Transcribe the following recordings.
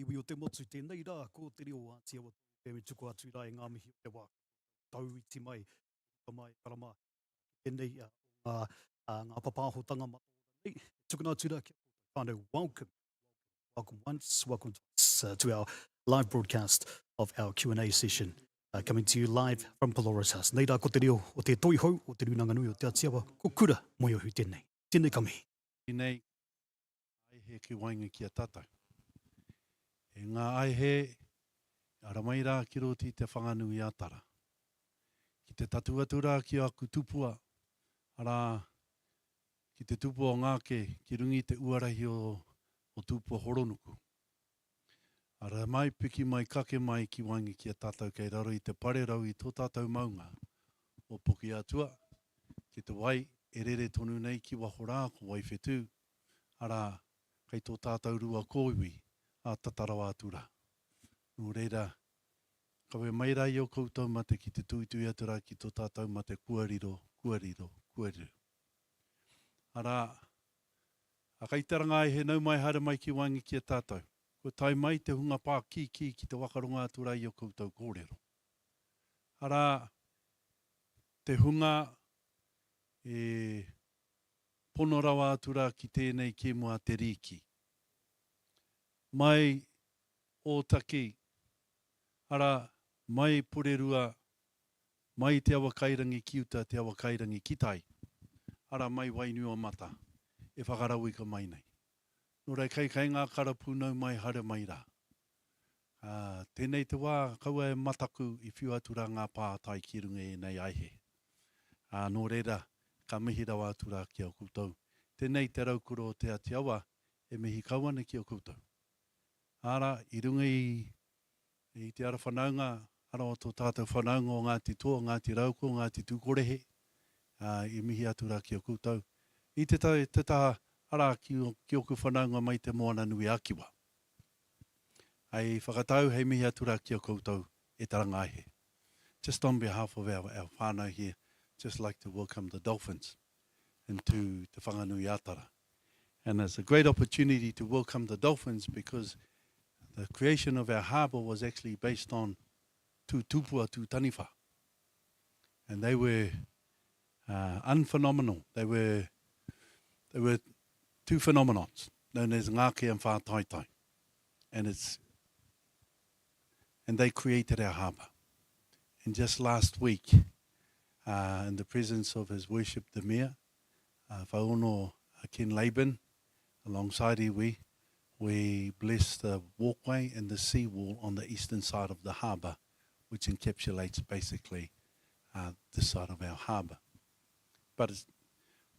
iwi o te motu tēnei rā, ko te reo Atiawa me tuku atu rā e ngā mihi o te wā. Tau iti mai, mai karama, tēnei ngā papahotanga matua nei. Tukuna atu rā kia koutou whānau, welcome. Welcome once, welcome twice to our live broadcast of our Q&A session. Coming to you live from Pelorus House. Nei rā ko te reo o te toihau, o te runanga nui o te Atiawa, ko kura moi ohu tēnei. Tēnei ka mihi. Nei, aihe ki wainga ki a tātou. E ngā aihe, ara mai rā ki roti te whanganui ātara. Ki te tatu atu rā ki aku tupua, ara ki te tupua o ngāke, ki rungi te uarahi o tupua horonuku. Ara mai piki mai kake mai ki wainga ki a tātou kei raro i te pare rau i tō tātou maunga o puki atua, ki te wai e rere tonu nei ki wahora ko wai whetū, ara kei tō tātou rua kōiwi a tatarawa atura. Nō reira, kawe mai rai o koutou mate ki te tuitui atura ki tō tātou mate kuariro. Ara, a kei taranga he nau mai hara mai ki wangi ki a tātou. Ko tai mai te hunga pā ki te wakaronga atura i o koutou kōrero. Ara, te hunga e pono rawa atura ki tēnei ki mua te riki. Mai o taki, ara mai porerua, mai te awa kairangi ki uta, te awa kairangi ki tai. Ara mai wainu o mata, e whakarau i ka mai nei. Nō rei kei ngā karapu nau mai hare mai rā. Tēnei te wā, kaua e mataku i whiu atura ngā pātai ki runga e nei aihe. Nō reira, ka mihi rawa atura ki au koutou. Tēnei te raukuro o te Atiawa, e mihi kauana ki au koutou. Ara, i runga i te ara whanaunga, ara o tō tātou whanaunga o Ngāti Toa, Ngāti Rauko, Ngāti Tūkorehe, i mihi atura ki au koutou. I te taha ara ki oku whanaunga mai te moana nui akiwa. Ai whakatau hei mihi atura ki au koutou e taranga aihe. Just on behalf of our whānau here, just like to welcome the Dolphins into Te Whanganui Atara. And it's a great opportunity to welcome the Dolphins because the creation of our harbour was actually based on Tu Tupua, Tu Taniwha. And they were unphenomenal. They were two phenomenons known as Ngāke and Whātaitai. And they created our harbour. And just last week, in the presence of His Worship the Mayor, Whaono Ken Laban, alongside iwi, we blessed the walkway and the seawall on the eastern side of the harbour, which encapsulates basically this side of our harbour. But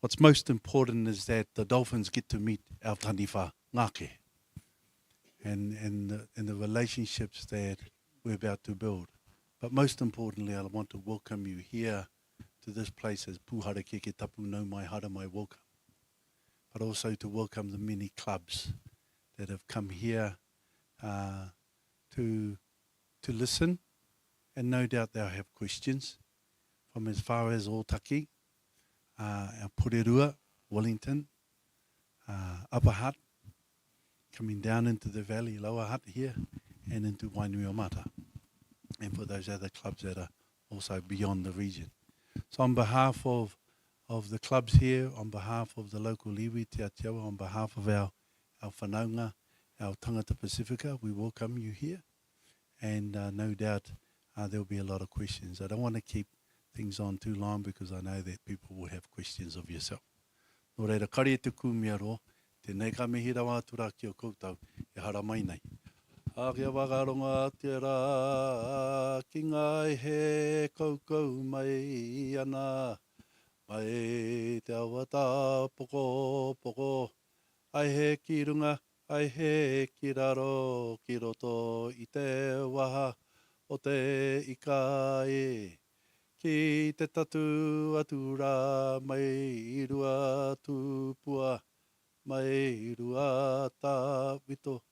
what's most important is that the Dolphins get to meet our taniwha ngāke and the relationships that we're about to build. But most importantly, I want to welcome you here to this place as Pūhara Keke Tapu Nau Mai Hara Mai welcome. But also to welcome the many clubs that have come here to listen, and no doubt they'll have questions from as far as Otaki, our Porerua, Wellington, Upper Hutt, coming down into the valley, Lower Hutt here, and into Wainuiomata, and for those other clubs that are also beyond the region. So on behalf of the clubs here, on behalf of the local iwi, Te Atiawa, on behalf of our whanaunga, our tangata Pacifica, we welcome you here, and no doubt there will be a lot of questions. I don't want to keep things on too long because I know that people will have questions of yourself. Nō reira, kare e te kūmia roa, tēnei ka mihi rawa atura ki o koutou, e hara mai nei. Ākia wakaronga te rā, ki ngai he koukou mai ana, mai te awata poko, ai he ki runga, ai he ki raro, ki roto i te waha o te ikae. Ki te tatu atura mai i rua tupua, mai i rua tā wito.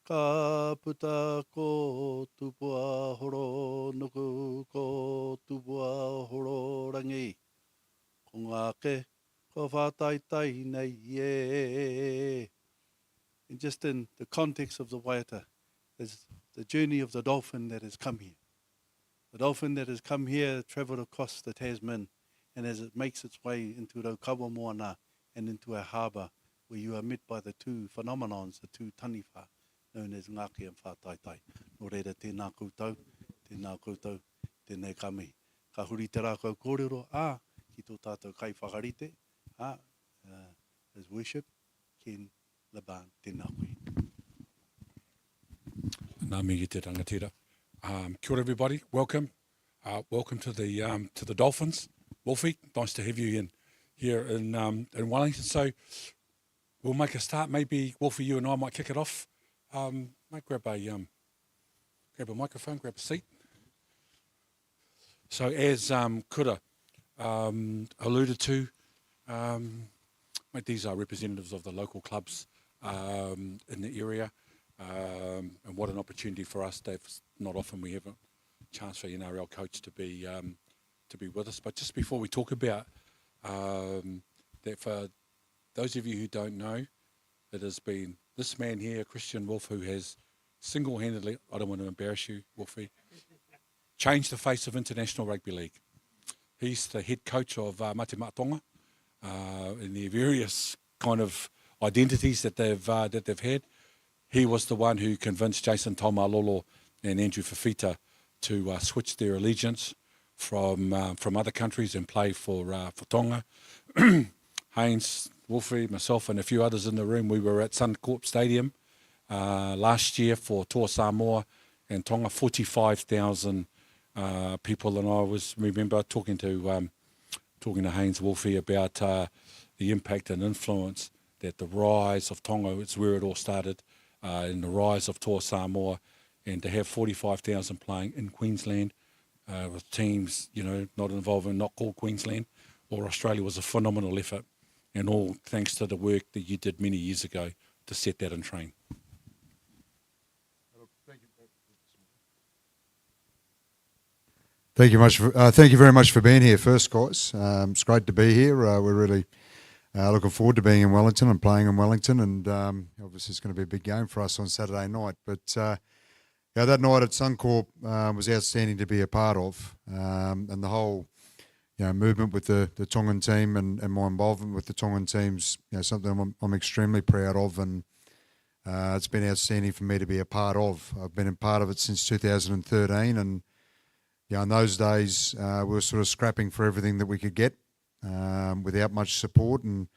Ka puta ko tupua horo nuku, ko tupua horo rangi. Ko ngāke, ko whātaitai nei e. And just in the context of the waiata, is the journey of the dolphin that has come here. The dolphin that has come here, travelled across the Tasman, and as it makes its way into Raukawa Moana and into our harbour, where you are met by the two phenomenons, the two taniwha, known as Ngāki and Whātaitai. Nō reira, tēnā koutou, tēnei ka mihi. Ka huri te rākau kōrero, ki tō tātou kai whakarite, as worship, Ken, Laban, tēnā koe. Nā mihi te rangatira. Kia ora everybody, welcome. Welcome to the Dolphins. Wolfie, nice to have you here in Wellington. So we'll make a start. Maybe Wolfie, you and I might kick it off. Might grab a microphone, grab a seat. So as Kura alluded to, these are representatives of the local clubs in the area, and what an opportunity for us. Not often we have a chance for NRL coach to be with us. But just before we talk about that, for those of you who don't know, it has been this man here, Kristian Woolf, who has single-handedly, I don't want to embarrass you, Wolfie, changed the face of International Rugby League. He's the head coach of Mate Matonga in the various kind of identities that they've had. He was the one who convinced Jason Taumalolo and Andrew Fafita to switch their allegiance from other countries and play for Tonga. Haynes, Wolfie, myself and a few others in the room, we were at Suncorp Stadium last year for Toa Samoa and Tonga, 45,000 people, and I remember talking to Haynes, Wolfie, about the impact and influence that the rise of Tonga, it's where it all started, and the rise of Toa Samoa, and to have 45,000 playing in Queensland with teams, not involving, not called Queensland or Australia, was a phenomenal effort, and all thanks to the work that you did many years ago to set that in train. Thank you very much for being here first, guys. It's great to be here. We're really looking forward to being in Wellington and playing in Wellington, and obviously it's going to be a big game for us on Saturday night. But that night at Suncorp was outstanding to be a part of, and the whole movement with the Tongan team and my involvement with the Tongan team's something I'm extremely proud of, and it's been outstanding for me to be a part of. I've been a part of it since 2013, and in those days, we were sort of scrapping for everything that we could get without much support. And,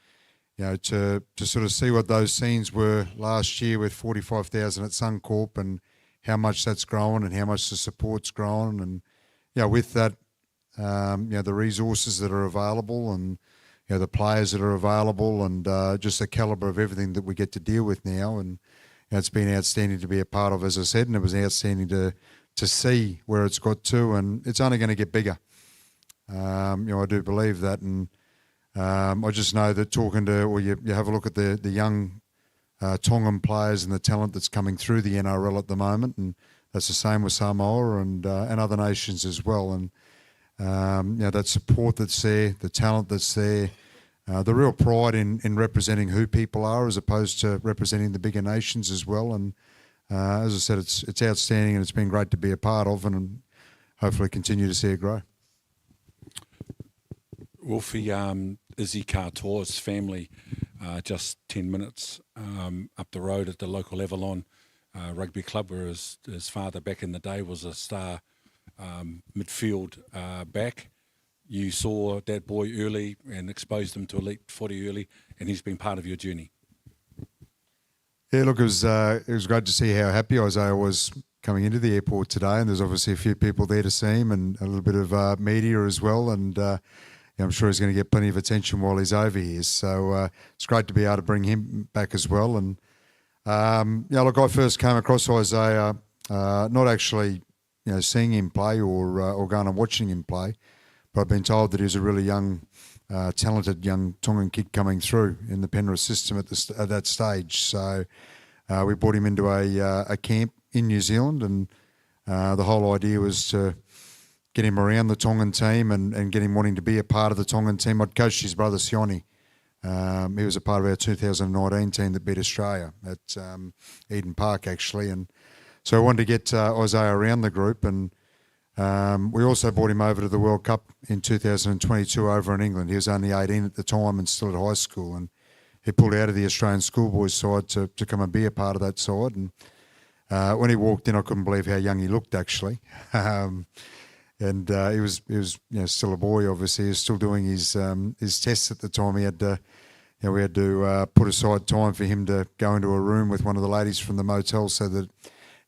to sort of see what those scenes were last year with 45,000 at Suncorp and how much that's grown and how much the support's grown. And, with that, the resources that are available and, the players that are available and just the calibre of everything that we get to deal with now. And it's been outstanding to be a part of, as I said, and it was outstanding to see where it's got to, and it's only going to get bigger. I do believe that, and I just know that you have a look at the young Tongan players and the talent that's coming through the NRL at the moment, and that's the same with Samoa and other nations as well. And that support that's there, the talent that's there, the real pride in representing who people are as opposed to representing the bigger nations as well. And as I said, it's outstanding, and it's been great to be a part of, and hopefully continue to see it grow. Wolfie, Izzy Katoa's family, just 10 minutes up the road at the local Avalon Rugby Club, where his father back in the day was a star midfield back. You saw that boy early and exposed him to elite footy early, and he's been part of your journey. Yeah, look, it was great to see how happy Isaiah was coming into the airport today, and there's obviously a few people there to see him and a little bit of media as well, and I'm sure he's going to get plenty of attention while he's over here. So it's great to be able to bring him back as well. And look, I first came across Isaiah not actually seeing him play or going and watching him play, but I've been told that he was a really young, talented young Tongan kid coming through in the Penrith system at that stage. So we brought him into a camp in New Zealand, and the whole idea was to get him around the Tongan team and get him wanting to be a part of the Tongan team. I'd coached his brother Sione. He was a part of our 2019 team that beat Australia at Eden Park, actually, and So I wanted to get Isaiah around the group, and we also brought him over to the World Cup in 2022 over in England. He was only 18 at the time and still at high school, and he pulled out of the Australian schoolboys side to come and be a part of that side. And when he walked in, I couldn't believe how young he looked, actually. And he was still a boy. Obviously, he was still doing his tests at the time. He had to, we had to put aside time for him to go into a room with one of the ladies from the motel so that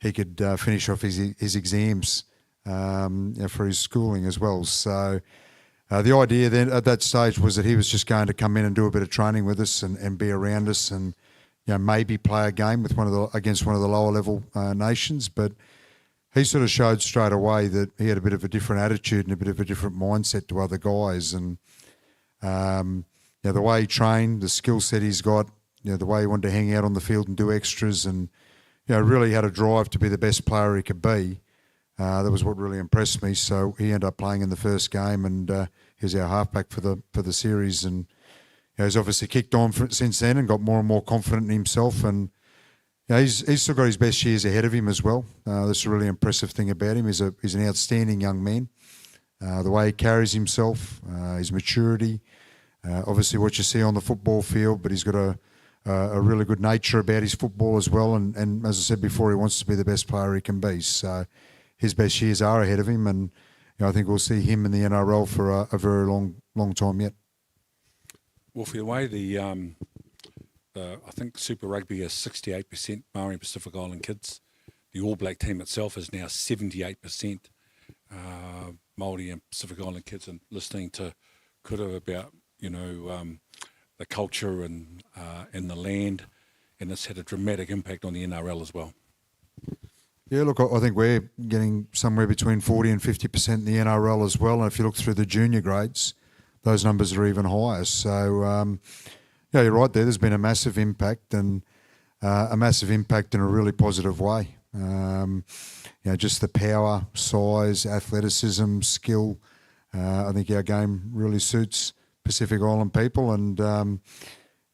he could finish off his exams for his schooling as well. So the idea then at that stage was that he was just going to come in and do a bit of training with us and be around us and maybe play a game with against one of the lower level nations. But he sort of showed straight away that he had a bit of a different attitude and a bit of a different mindset to other guys. And the way he trained, the skill set he's got, the way he wanted to hang out on the field and do extras, and really had a drive to be the best player he could be. That was what really impressed me. So he ended up playing in the first game, and he was our halfback for the series. And he's obviously kicked on since then and got more and more confident in himself. And he's still got his best years ahead of him as well. That's a really impressive thing about him. He's an outstanding young man. The way he carries himself, his maturity, obviously what you see on the football field, but he's got a really good nature about his football as well. And as I said before, he wants to be the best player he can be. So his best years are ahead of him, and I think we'll see him in the NRL for a very long time yet. Well, for the way I think Super Rugby is 68% Maori and Pacific Island kids. The All Black team itself is now 78% Maori and Pacific Island kids. And listening to Kura about the culture and the land, and it's had a dramatic impact on the NRL as well. Yeah, look, I think we're getting somewhere between 40 and 50% in the NRL as well. And if you look through the junior grades, those numbers are even higher. So, you're right there. There's been a massive impact, and a massive impact in a really positive way. Just the power, size, athleticism, skill. I think our game really suits Pacific Island people, and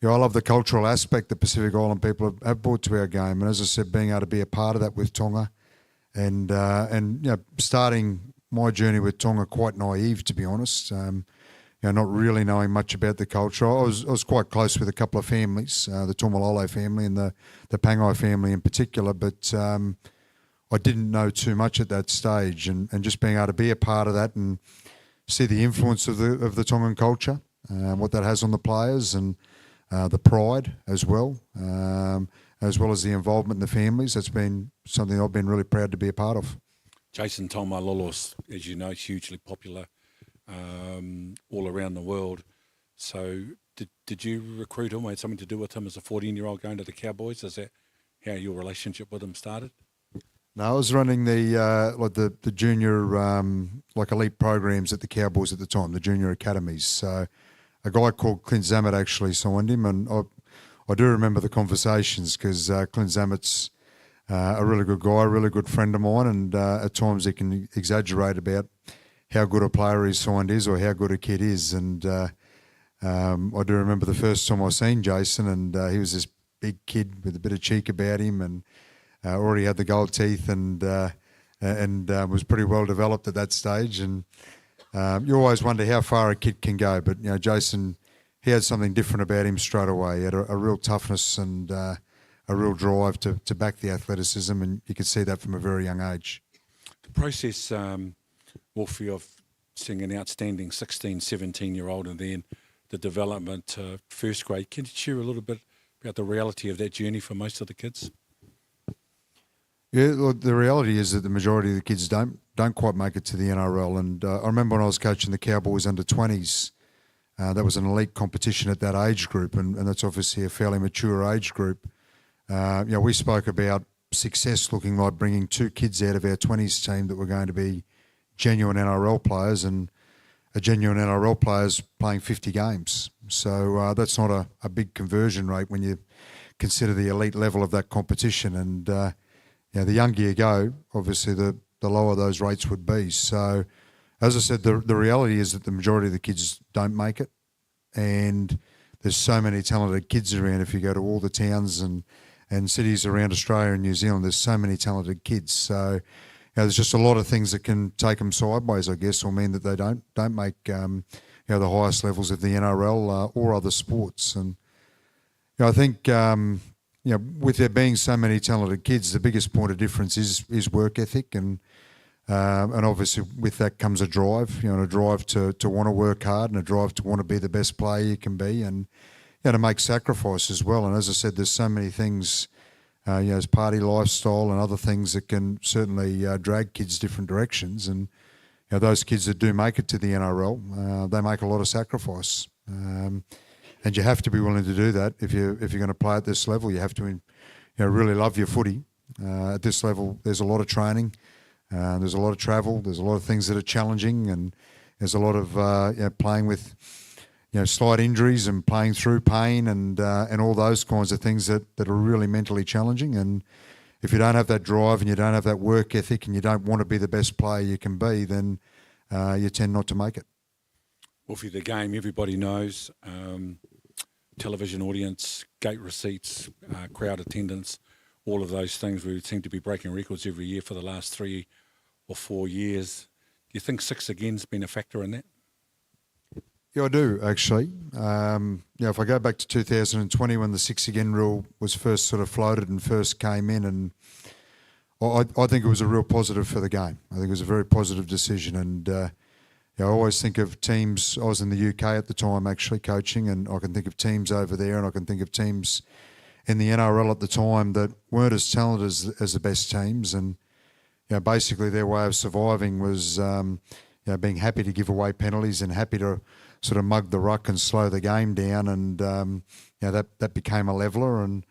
I love the cultural aspect that Pacific Island people have brought to our game. And as I said, being able to be a part of that with Tonga, and starting my journey with Tonga quite naive, to be honest. Not really knowing much about the culture. I was quite close with a couple of families, the Tomalolo family and the Pangai family in particular, but I didn't know too much at that stage. And just being able to be a part of that and see the influence of the Tongan culture, what that has on the players, and the pride as well as the involvement in the families. That's been something I've been really proud to be a part of. Jason Taumalolo, as you know, is hugely popular all around the world. So did you recruit him or had something to do with him as a 14-year-old going to the Cowboys? Is that how your relationship with him started? No, I was running the junior elite programs at the Cowboys at the time, the junior academies. So a guy called Clint Zammit actually signed him, and I do remember the conversations because Clint Zammit's a really good guy, a really good friend of mine, and at times he can exaggerate about how good a player his signed is or how good a kid is. And I do remember the first time I seen Jason, and he was this big kid with a bit of cheek about him, and already had the gold teeth, and was pretty well developed at that stage. And you always wonder how far a kid can go, but Jason, he had something different about him straight away. He had a real toughness and a real drive to back the athleticism, and you could see that from a very young age. The process, Wolfie, of seeing an outstanding 16, 17-year-old and then the development to first grade, can you share a little bit about the reality of that journey for most of the kids? Yeah, look, the reality is that the majority of the kids don't quite make it to the NRL. And I remember when I was coaching the Cowboys under-20s, that was an elite competition at that age group, and that's obviously a fairly mature age group. We spoke about success looking like bringing 2 kids out of our 20s team that were going to be genuine NRL players, and a genuine NRL players playing 50 games. So that's not a big conversion rate when you consider the elite level of that competition. And the younger you go, obviously the lower those rates would be. So as I said, the reality is that the majority of the kids don't make it, and there's so many talented kids around. If you go to all the towns and and cities around Australia and New Zealand. There's so many talented kids. So there's just a lot of things that can take them sideways, I guess, or mean that they don't make the highest levels of the NRL or other sports. And I think with there being so many talented kids, the biggest point of difference is work ethic, and obviously with that comes a drive, a drive to want to work hard and a drive to want to be the best player you can be, and to make sacrifice as well. And as I said, there's so many things, as party lifestyle and other things that can certainly drag kids different directions. And those kids that do make it to the NRL, they make a lot of sacrifice, and you have to be willing to do that if you're going to play at this level. You have to really love your footy. At this level, there's a lot of training, there's a lot of travel, there's a lot of things that are challenging, and there's a lot of playing with slight injuries and playing through pain and all those kinds of things that are really mentally challenging. And if you don't have that drive and you don't have that work ethic and you don't want to be the best player you can be, then you tend not to make it. Wolfie, the game, everybody knows, television audience, gate receipts, crowd attendance, all of those things. We seem to be breaking records every year for the last 3 or 4 years. Do you think 6 again's been a factor in that? Yeah, I do, actually. If I go back to 2020 when the 6 again rule was first sort of floated and first came in, and I think it was a real positive for the game. I think it was a very positive decision. And I always think of teams, I was in the UK at the time actually coaching, and I can think of teams over there, and I can think of teams in the NRL at the time that weren't as talented as the best teams. And basically their way of surviving was being happy to give away penalties and happy to sort of mug the ruck and slow the game down, and that became a leveller. And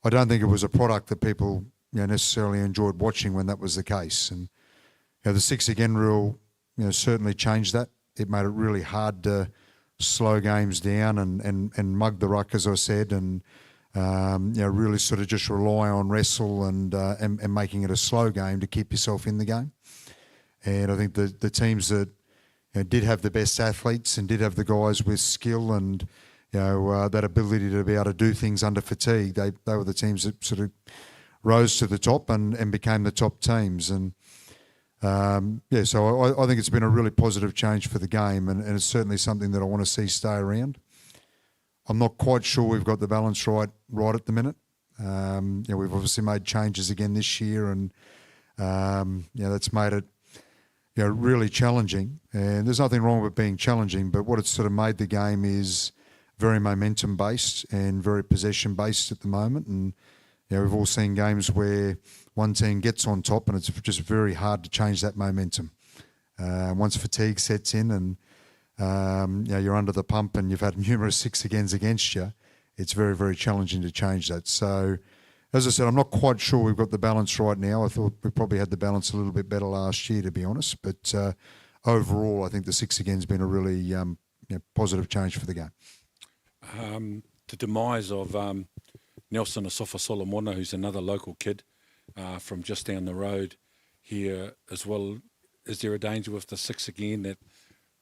I don't think it was a product that people necessarily enjoyed watching when that was the case. And the 6 again rule certainly changed that. It made it really hard to slow games down and mug the ruck, as I said, and really sort of just rely on wrestle and making it a slow game to keep yourself in the game. And I think the teams that did have the best athletes and did have the guys with skill and that ability to be able to do things under fatigue, they were the teams that sort of rose to the top and became the top teams. And so I think it's been a really positive change for the game, and it's certainly something that I want to see stay around. I'm not quite sure we've got the balance right at the minute. We've obviously made changes again this year, and that's made it really challenging. And there's nothing wrong with being challenging, but what it's sort of made the game is very momentum based and very possession based at the moment. And we've all seen games where one team gets on top and it's just very hard to change that momentum. Once fatigue sets in and you're under the pump and you've had numerous 6 agains against you, it's very, very challenging to change that. So, as I said, I'm not quite sure we've got the balance right now. I thought we probably had the balance a little bit better last year, to be honest. But overall, I think the 6 again's been a really positive change for the game. The demise of Nelson Asofa Solomona, who's another local kid from just down the road here as well. Is there a danger with the 6 again that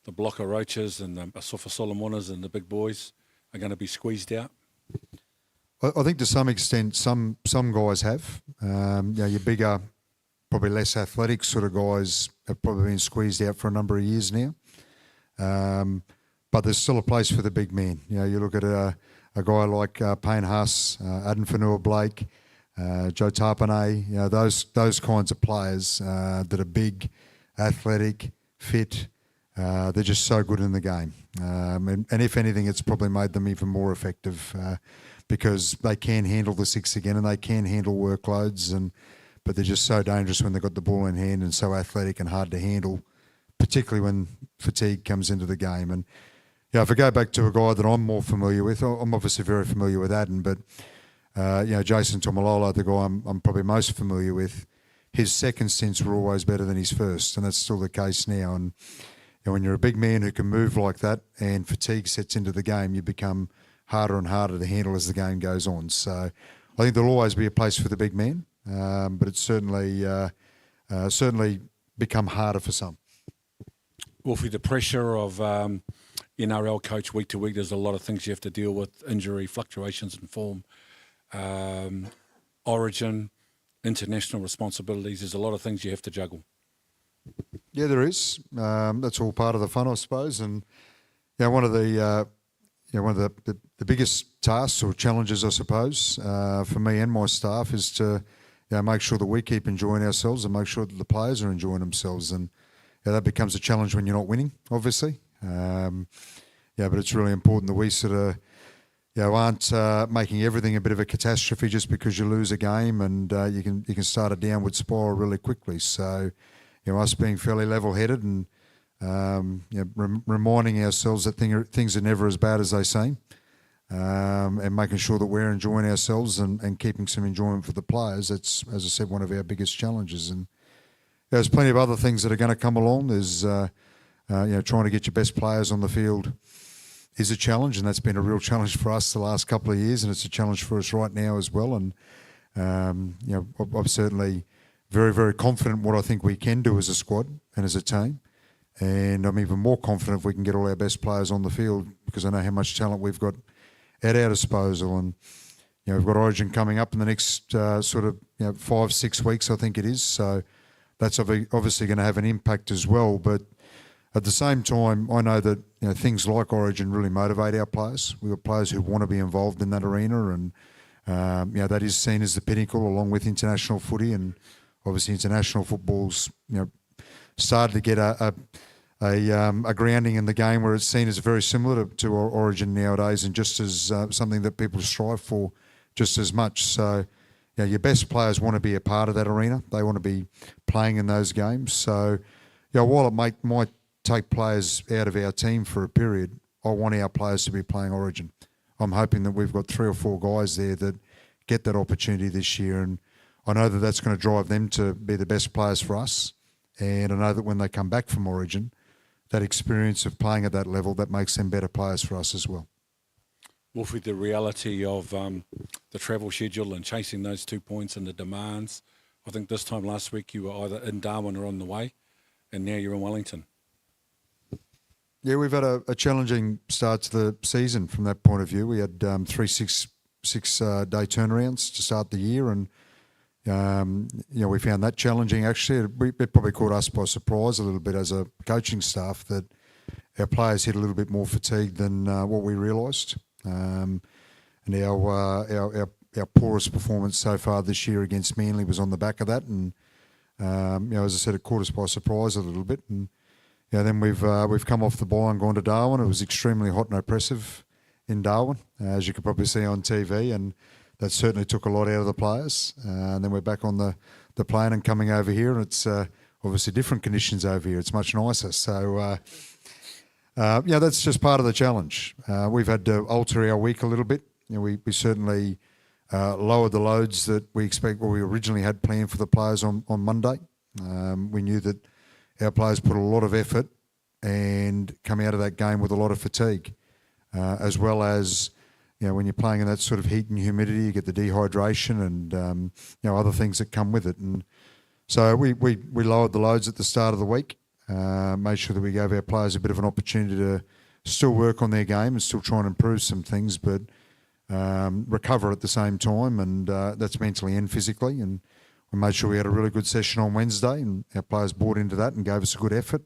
the blocker roaches and the Asofa Solomonas and the big boys are going to be squeezed out? I think to some extent, some guys have. Your bigger, probably less athletic sort of guys have probably been squeezed out for a number of years now. But there's still a place for the big man. You look at a guy like Payne Haas, Aden Fanua-Blake, Joe Tapane, those kinds of players that are big, athletic, fit. They're just so good in the game. And if anything, it's probably made them even more effective because they can handle the 6 again and they can handle workloads, but they're just so dangerous when they've got the ball in hand and so athletic and hard to handle, particularly when fatigue comes into the game. And if I go back to a guy that I'm more familiar with, I'm obviously very familiar with Aden, but Jason Tomalola, the guy I'm probably most familiar with, his second stints were always better than his first, and that's still the case now. And when you're a big man who can move like that and fatigue sets into the game, you become harder and harder to handle as the game goes on. So I think there'll always be a place for the big man, but it's certainly become harder for some. Wolfie, the pressure of NRL coach week to week, there's a lot of things you have to deal with, injury, fluctuations in form. Origin, international responsibilities. There's a lot of things you have to juggle. Yeah, there is. That's all part of the fun, I suppose. And one of the biggest tasks or challenges, I suppose, for me and my staff is to make sure that we keep enjoying ourselves and make sure that the players are enjoying themselves. And that becomes a challenge when you're not winning, obviously. But it's really important that we sort of aren't making everything a bit of a catastrophe just because you lose a game, and you can start a downward spiral really quickly. So, us being fairly level-headed and reminding ourselves that things are never as bad as they seem, and making sure that we're enjoying ourselves and keeping some enjoyment for the players. That's, as I said, one of our biggest challenges. And there's plenty of other things that are going to come along. There's trying to get your best players on the field is a challenge, and that's been a real challenge for us the last couple of years, and it's a challenge for us right now as well. And I'm certainly very, very confident what I think we can do as a squad and as a team, and I'm even more confident if we can get all our best players on the field, because I know how much talent we've got at our disposal. And we've got Origin coming up in the next 5-6 weeks, I think it is. So that's obviously going to have an impact as well. But at the same time, I know that things like Origin really motivate our players. We've got players who want to be involved in that arena, and that is seen as the pinnacle along with international footy. And obviously, international football's started to get a grounding in the game where it's seen as very similar to Origin nowadays, and just as something that people strive for just as much. So, your best players want to be a part of that arena. They want to be playing in those games. So, while it might take players out of our team for a period, I want our players to be playing Origin. I'm hoping that we've got 3 or 4 guys there that get that opportunity this year, and I know that that's going to drive them to be the best players for us. And I know that when they come back from Origin, that experience of playing at that level, that makes them better players for us as well. Wolf, with the reality of the travel schedule and chasing those 2 points and the demands, I think this time last week you were either in Darwin or on the way, and now you're in Wellington. Yeah, we've had a challenging start to the season from that point of view. We had 3 six-day turnarounds to start the year, and we found that challenging. Actually, it probably caught us by surprise a little bit as a coaching staff that our players hit a little bit more fatigued than what we realised. And our poorest performance so far this year against Manly was on the back of that. And as I said, it caught us by surprise a little bit. And then we've come off the bye and gone to Darwin. It was extremely hot and oppressive in Darwin, as you could probably see on TV, and that certainly took a lot out of the players. And then we're back on the plane and coming over here, and it's obviously different conditions over here. It's much nicer. So, that's just part of the challenge. We've had to alter our week a little bit. We certainly lowered the loads that we originally had planned for the players on Monday. We knew that our players put a lot of effort and come out of that game with a lot of fatigue, as well as when you're playing in that sort of heat and humidity, you get the dehydration and other things that come with it. And so we lowered the loads at the start of the week, made sure that we gave our players a bit of an opportunity to still work on their game and still try and improve some things, but recover at the same time, and that's mentally and physically. And we made sure we had a really good session on Wednesday, and our players bought into that and gave us a good effort.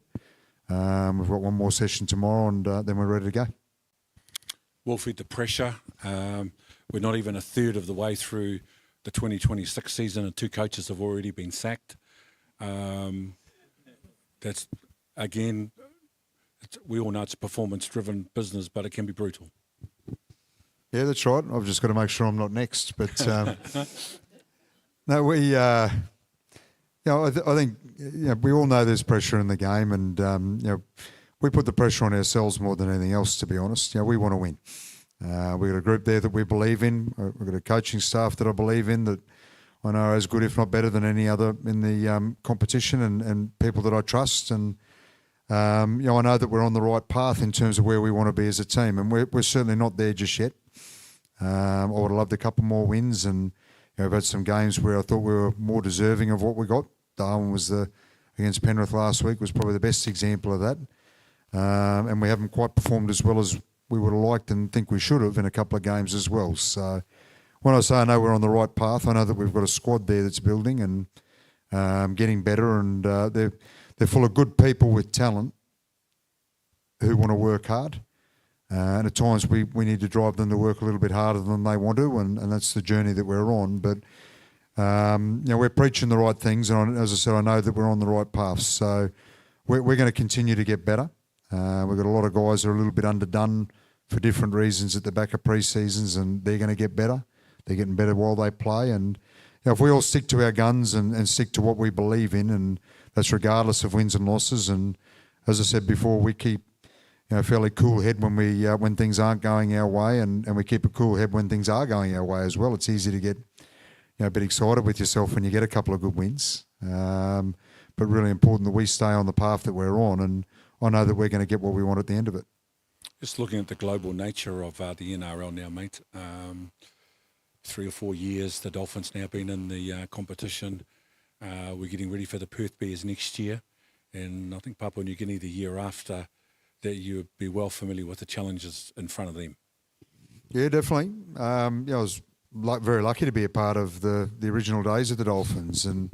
We've got one more session tomorrow, and then we're ready to go. Wolfie, the pressure. We're not even a third of the way through the 2026 season, and 2 coaches have already been sacked. That's, again, we all know it's a performance-driven business, but it can be brutal. Yeah, that's right. I've just got to make sure I'm not next. But no, we, I think we all know there's pressure in the game, and we put the pressure on ourselves more than anything else, to be honest. We want to win. We've got a group there that we believe in. We've got a coaching staff that I believe in, that I know are as good, if not better, than any other in the competition, and people that I trust. And I know that we're on the right path in terms of where we want to be as a team, and we're certainly not there just yet. I would have loved a couple more wins, and we've had some games where I thought we were more deserving of what we got. Darwin was against Penrith last week was probably the best example of that. And we haven't quite performed as well as we would have liked and think we should have in a couple of games as well. So when I say I know we're on the right path, I know that we've got a squad there that's building and getting better, and they're full of good people with talent who want to work hard. And at times we need to drive them to work a little bit harder than they want to, and that's the journey that we're on. But we're preaching the right things, and as I said, I know that we're on the right path. So we're going to continue to get better. We've got a lot of guys that are a little bit underdone for different reasons at the back of pre-seasons, and they're going to get better. They're getting better while they play. And if we all stick to our guns and stick to what we believe in, and that's regardless of wins and losses. And as I said before, we keep fairly cool head when things aren't going our way, and we keep a cool head when things are going our way as well. It's easy to get a bit excited with yourself when you get a couple of good wins. But really important that we stay on the path that we're on, and I know that we're going to get what we want at the end of it. Just looking at the global nature of the NRL now, mate. 3 or 4 years the Dolphins now been in the competition. We're getting ready for the Perth Bears next year, and I think Papua New Guinea the year after. That you'd be well familiar with the challenges in front of them. Yeah, definitely. I was very lucky to be a part of the original days of the Dolphins, and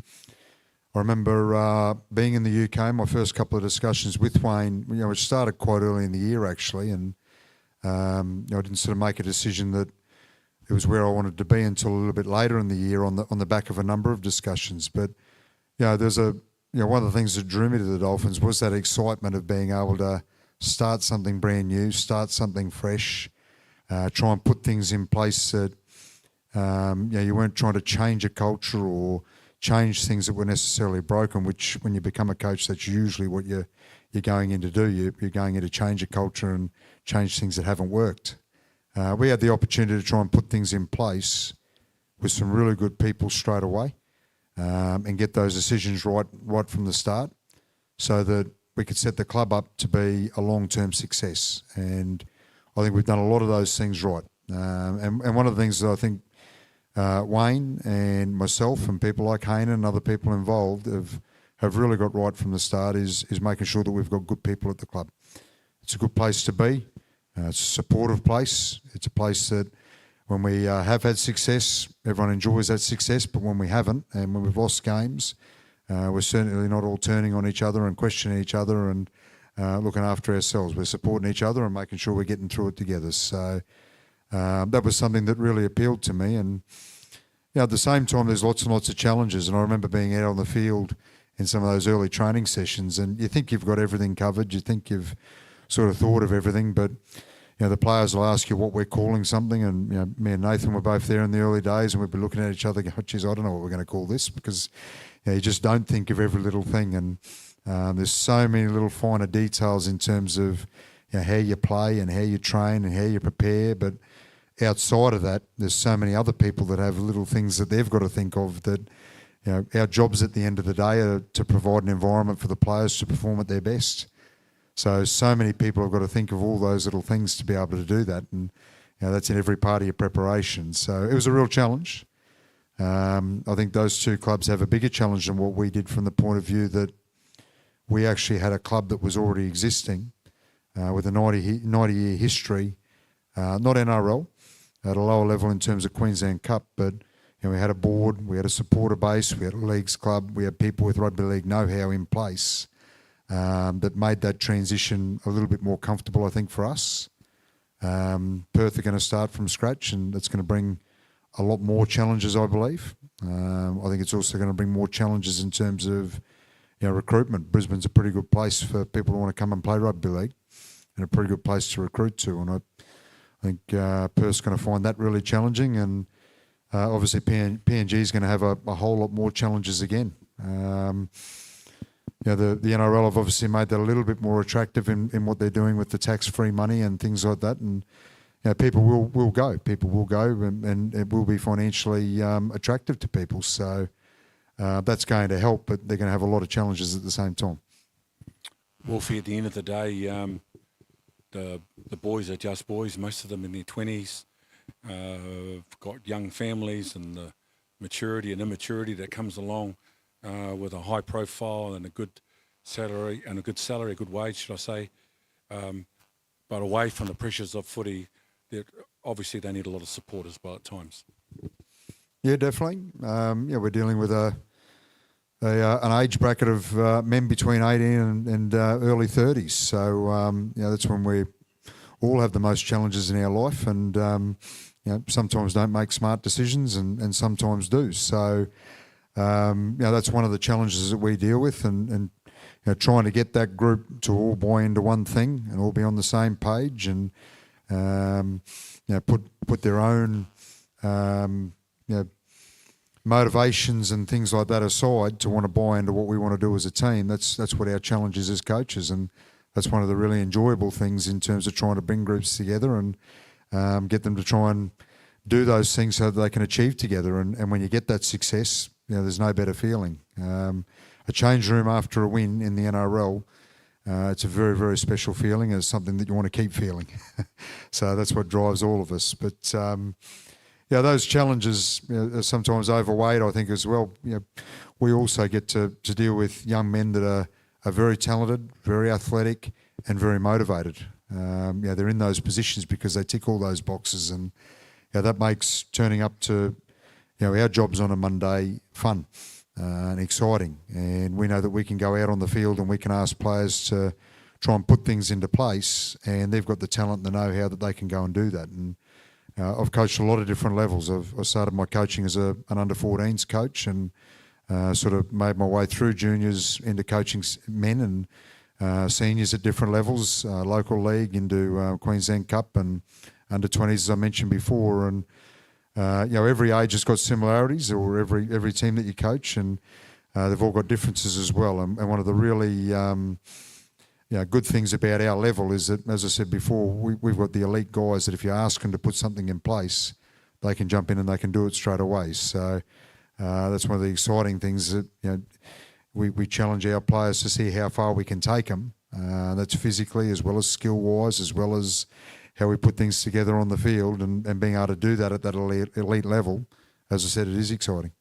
I remember being in the UK. My first couple of discussions with Wayne, which started quite early in the year actually, and I didn't sort of make a decision that it was where I wanted to be until a little bit later in the year on the back of a number of discussions. But there's one of the things that drew me to the Dolphins was that excitement of being able to start something brand new, start something fresh, try and put things in place that you weren't trying to change a culture or change things that were necessarily broken, which when you become a coach, that's usually what you're going in to do. You're going in to change a culture and change things that haven't worked. We had the opportunity to try and put things in place with some really good people straight away and get those decisions right from the start so that we could set the club up to be a long-term success. And I think we've done a lot of those things right. And one of the things that I think Wayne and myself and people like Hayne and other people involved have really got right from the start is making sure that we've got good people at the club. It's a good place to be. It's a supportive place. It's a place that when we have had success, everyone enjoys that success, but when we haven't and when we've lost games, we're certainly not all turning on each other and questioning each other and looking after ourselves. We're supporting each other and making sure we're getting through it together. So that was something that really appealed to me. And at the same time, there's lots and lots of challenges. And I remember being out on the field in some of those early training sessions, and you think you've got everything covered. You think you've sort of thought of everything, but the players will ask you what we're calling something, and me and Nathan were both there in the early days, and we'd be looking at each other, going, "Oh, geez, I don't know what we're going to call this," because you just don't think of every little thing, and there's so many little finer details in terms of how you play and how you train and how you prepare. But outside of that, there's so many other people that have little things that they've got to think of. That our jobs at the end of the day are to provide an environment for the players to perform at their best. So many people have got to think of all those little things to be able to do that, and that's in every part of your preparation. So it was a real challenge. I think those two clubs have a bigger challenge than what we did from the point of view that we actually had a club that was already existing with a 90-year history, not NRL, at a lower level in terms of Queensland Cup, but we had a board, we had a supporter base, we had a leagues club, we had people with rugby league know-how in place that made that transition a little bit more comfortable, I think, for us. Perth are going to start from scratch, and that's going to bring a lot more challenges, I believe. I think it's also going to bring more challenges in terms of recruitment. Brisbane's a pretty good place for people who want to come and play rugby league, and a pretty good place to recruit to. And I think Perth's going to find that really challenging, and obviously PNG is going to have a whole lot more challenges again. The NRL have obviously made that a little bit more attractive in what they're doing with the tax-free money and things like that, and people will go. People will go, and it will be financially attractive to people. So that's going to help, but they're going to have a lot of challenges at the same time. Wolfie, at the end of the day, the boys are just boys, most of them in their 20s, got young families, and the maturity and immaturity that comes along with a high profile and a good salary, a good wage, should I say. But away from the pressures of footy, obviously they need a lot of support as well at times. Yeah, definitely. We're dealing with an age bracket of men between 18 and early 30s. So, that's when we all have the most challenges in our life, and sometimes don't make smart decisions, and sometimes do. So, that's one of the challenges that we deal with, and trying to get that group to all buy into one thing and all be on the same page, and put their own motivations and things like that aside to want to buy into what we want to do as a team. That's what our challenge is as coaches, and that's one of the really enjoyable things in terms of trying to bring groups together and get them to try and do those things so that they can achieve together. And when you get that success, there's no better feeling. A change room after a win in the NRL, it's a very, very special feeling. It's something that you want to keep feeling. So that's what drives all of us. But those challenges are sometimes overweight, I think, as well. We also get to deal with young men that are very talented, very athletic, and very motivated. They're in those positions because they tick all those boxes, and that makes turning up to our jobs on a Monday fun and exciting. And we know that we can go out on the field and we can ask players to try and put things into place, and they've got the talent and the know-how that they can go and do that. And I've coached a lot of different levels. I started my coaching as an under-14s coach, and sort of made my way through juniors into coaching men and seniors at different levels, local league into Queensland Cup and under-20s, as I mentioned before. And every age has got similarities, or every team that you coach, and they've all got differences as well. And one of the really good things about our level is that, as I said before, we've got the elite guys that if you ask them to put something in place, they can jump in and they can do it straight away. So that's one of the exciting things that we challenge our players to see how far we can take them. That's physically as well as skill-wise, as well as how we put things together on the field, and being able to do that at that elite level. As I said, it is exciting.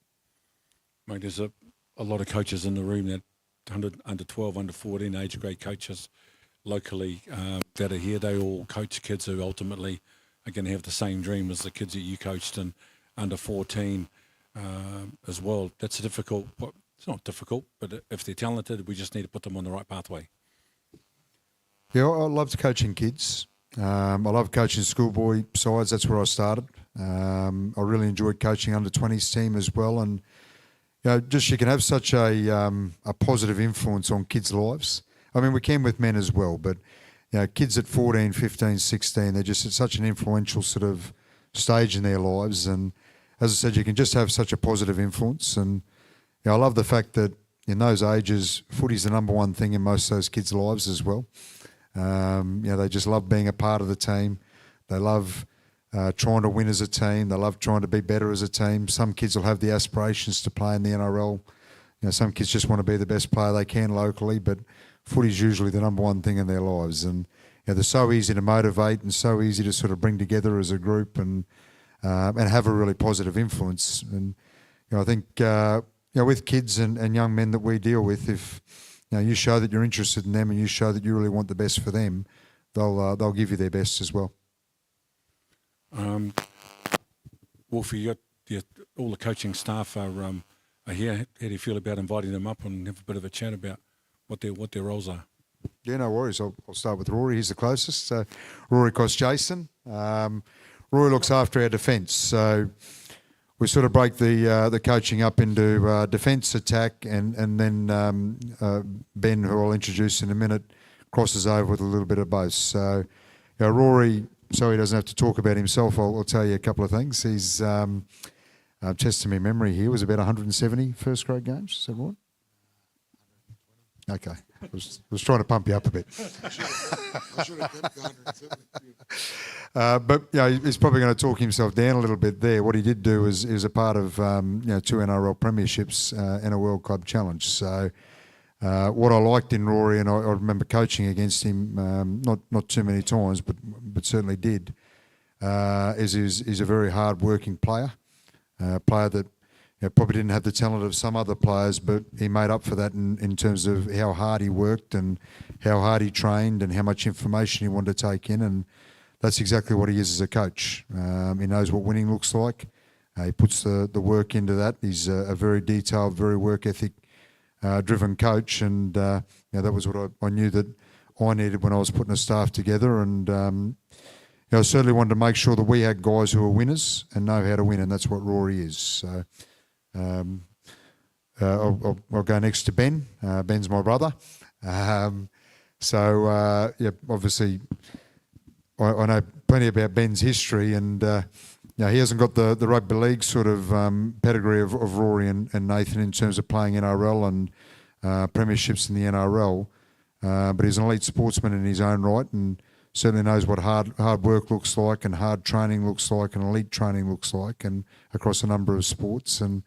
Mate, there's a lot of coaches in the room that under 12, under 14 age grade coaches locally that are here. They all coach kids who ultimately are going to have the same dream as the kids that you coached in under 14 as well. That's difficult. It's not difficult, but if they're talented, we just need to put them on the right pathway. Yeah, I loved coaching kids. I love coaching schoolboy sides. That's where I started. I really enjoyed coaching under 20s team as well. And you can have such a positive influence on kids' lives. I mean, we can with men as well, but kids at 14, 15, 16, they're just at such an influential sort of stage in their lives. And as I said, you can just have such a positive influence. And I love the fact that in those ages, footy's the number one thing in most of those kids' lives as well. They just love being a part of the team. They love trying to win as a team. They love trying to be better as a team. Some kids will have the aspirations to play in the NRL. Some kids just want to be the best player they can locally, but footy's usually the number one thing in their lives. And they're so easy to motivate and so easy to sort of bring together as a group and have a really positive influence. And I think with kids and young men that we deal with, if you show that you're interested in them and you show that you really want the best for them, they'll give you their best as well. Wolf, all the coaching staff are here. How do you feel about inviting them up and have a bit of a chat about what their roles are? Yeah, no worries. I'll start with Rory. He's the closest. Rory Jason. Rory looks after our defence. So we sort of break the coaching up into defence, attack, and then Ben, who I'll introduce in a minute, crosses over with a little bit of both. So Rory, so he doesn't have to talk about himself, I'll tell you a couple of things. He's, testing my memory here, was about 170 first grade games, is that right? Okay. I was trying to pump you up a bit. I should have kept 170. But he's probably going to talk himself down a little bit there. What he did do is a part of 2 NRL premierships and a World Club Challenge. So what I liked in Rory, and I remember coaching against him not too many times, but certainly did, is he's a very hard working player, a player that probably didn't have the talent of some other players, but he made up for that in terms of how hard he worked and how hard he trained and how much information he wanted to take in. And that's exactly what he is as a coach. He knows what winning looks like. He puts the work into that. He's a very detailed, very work ethic driven coach, and that was what I knew that I needed when I was putting a staff together. And I certainly wanted to make sure that we had guys who are winners and know how to win, and that's what Rory is. So I'll go next to Ben. Ben's my brother. Obviously, I know plenty about Ben's history, and he hasn't got the rugby league sort of pedigree of Rory and Nathan in terms of playing NRL and premierships in the NRL, but he's an elite sportsman in his own right, and certainly knows what hard work looks like and hard training looks like and elite training looks like, and across a number of sports. And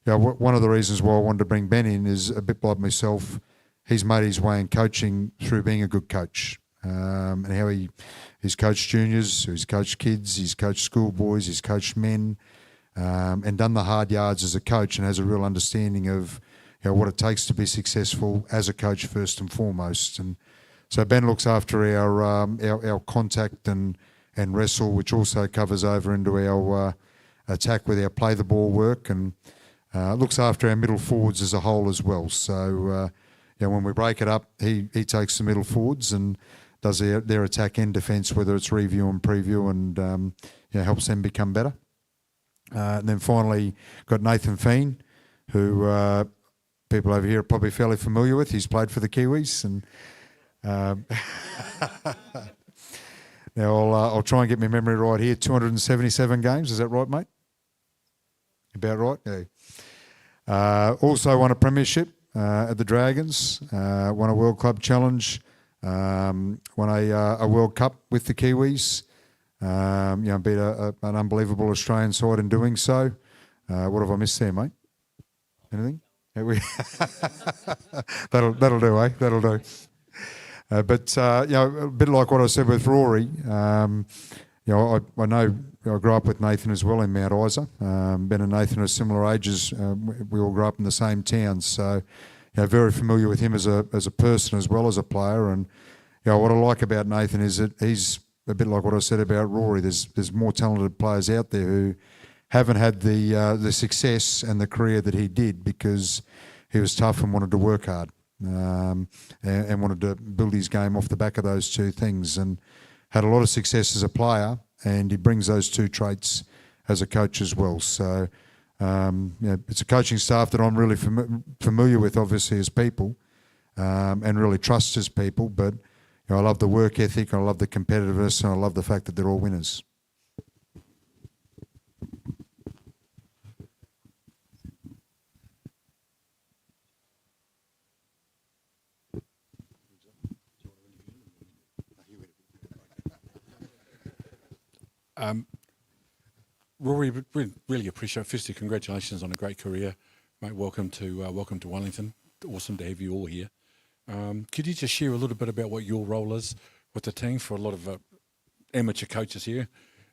one of the reasons why I wanted to bring Ben in is a bit like myself. He's made his way in coaching through being a good coach, and how he's coached juniors, he's coached kids, he's coached schoolboys, he's coached men, and done the hard yards as a coach, and has a real understanding of what it takes to be successful as a coach first and foremost. And so Ben looks after our contact and wrestle, which also covers over into our attack with our play the ball work, and looks after our middle forwards as a whole as well. So when we break it up, he takes the middle forwards and does their attack and defence, whether it's review and preview, and helps them become better. And then finally got Nathan Feen, who people over here are probably fairly familiar with. He's played for the Kiwis, and now I'll try and get my memory right here. 277 games, is that right, mate? About right, yeah. Also won a premiership at the Dragons, won a World Club Challenge, won a World Cup with the Kiwis, beat an unbelievable Australian side in doing so. What have I missed there, mate? Anything? That'll do, eh? That'll do. A bit like what I said with Rory, I know I grew up with Nathan as well in Mount Isa. Ben and Nathan are similar ages. We all grew up in the same town, so very familiar with him as a person as well as a player. And what I like about Nathan is that he's a bit like what I said about Rory. There's more talented players out there who haven't had the success and the career that he did because he was tough and wanted to work hard, and wanted to build his game off the back of those two things, and had a lot of success as a player, and he brings those two traits as a coach as well. So it's a coaching staff that I'm really familiar with, obviously, as people, and really trust as people. But I love the work ethic, I love the competitiveness, and I love the fact that they're all winners. Rory, really appreciate. Firstly, congratulations on a great career, mate. Welcome to Wellington. Awesome to have you all here. Could you just share a little bit about what your role is with the team? For a lot of amateur coaches here,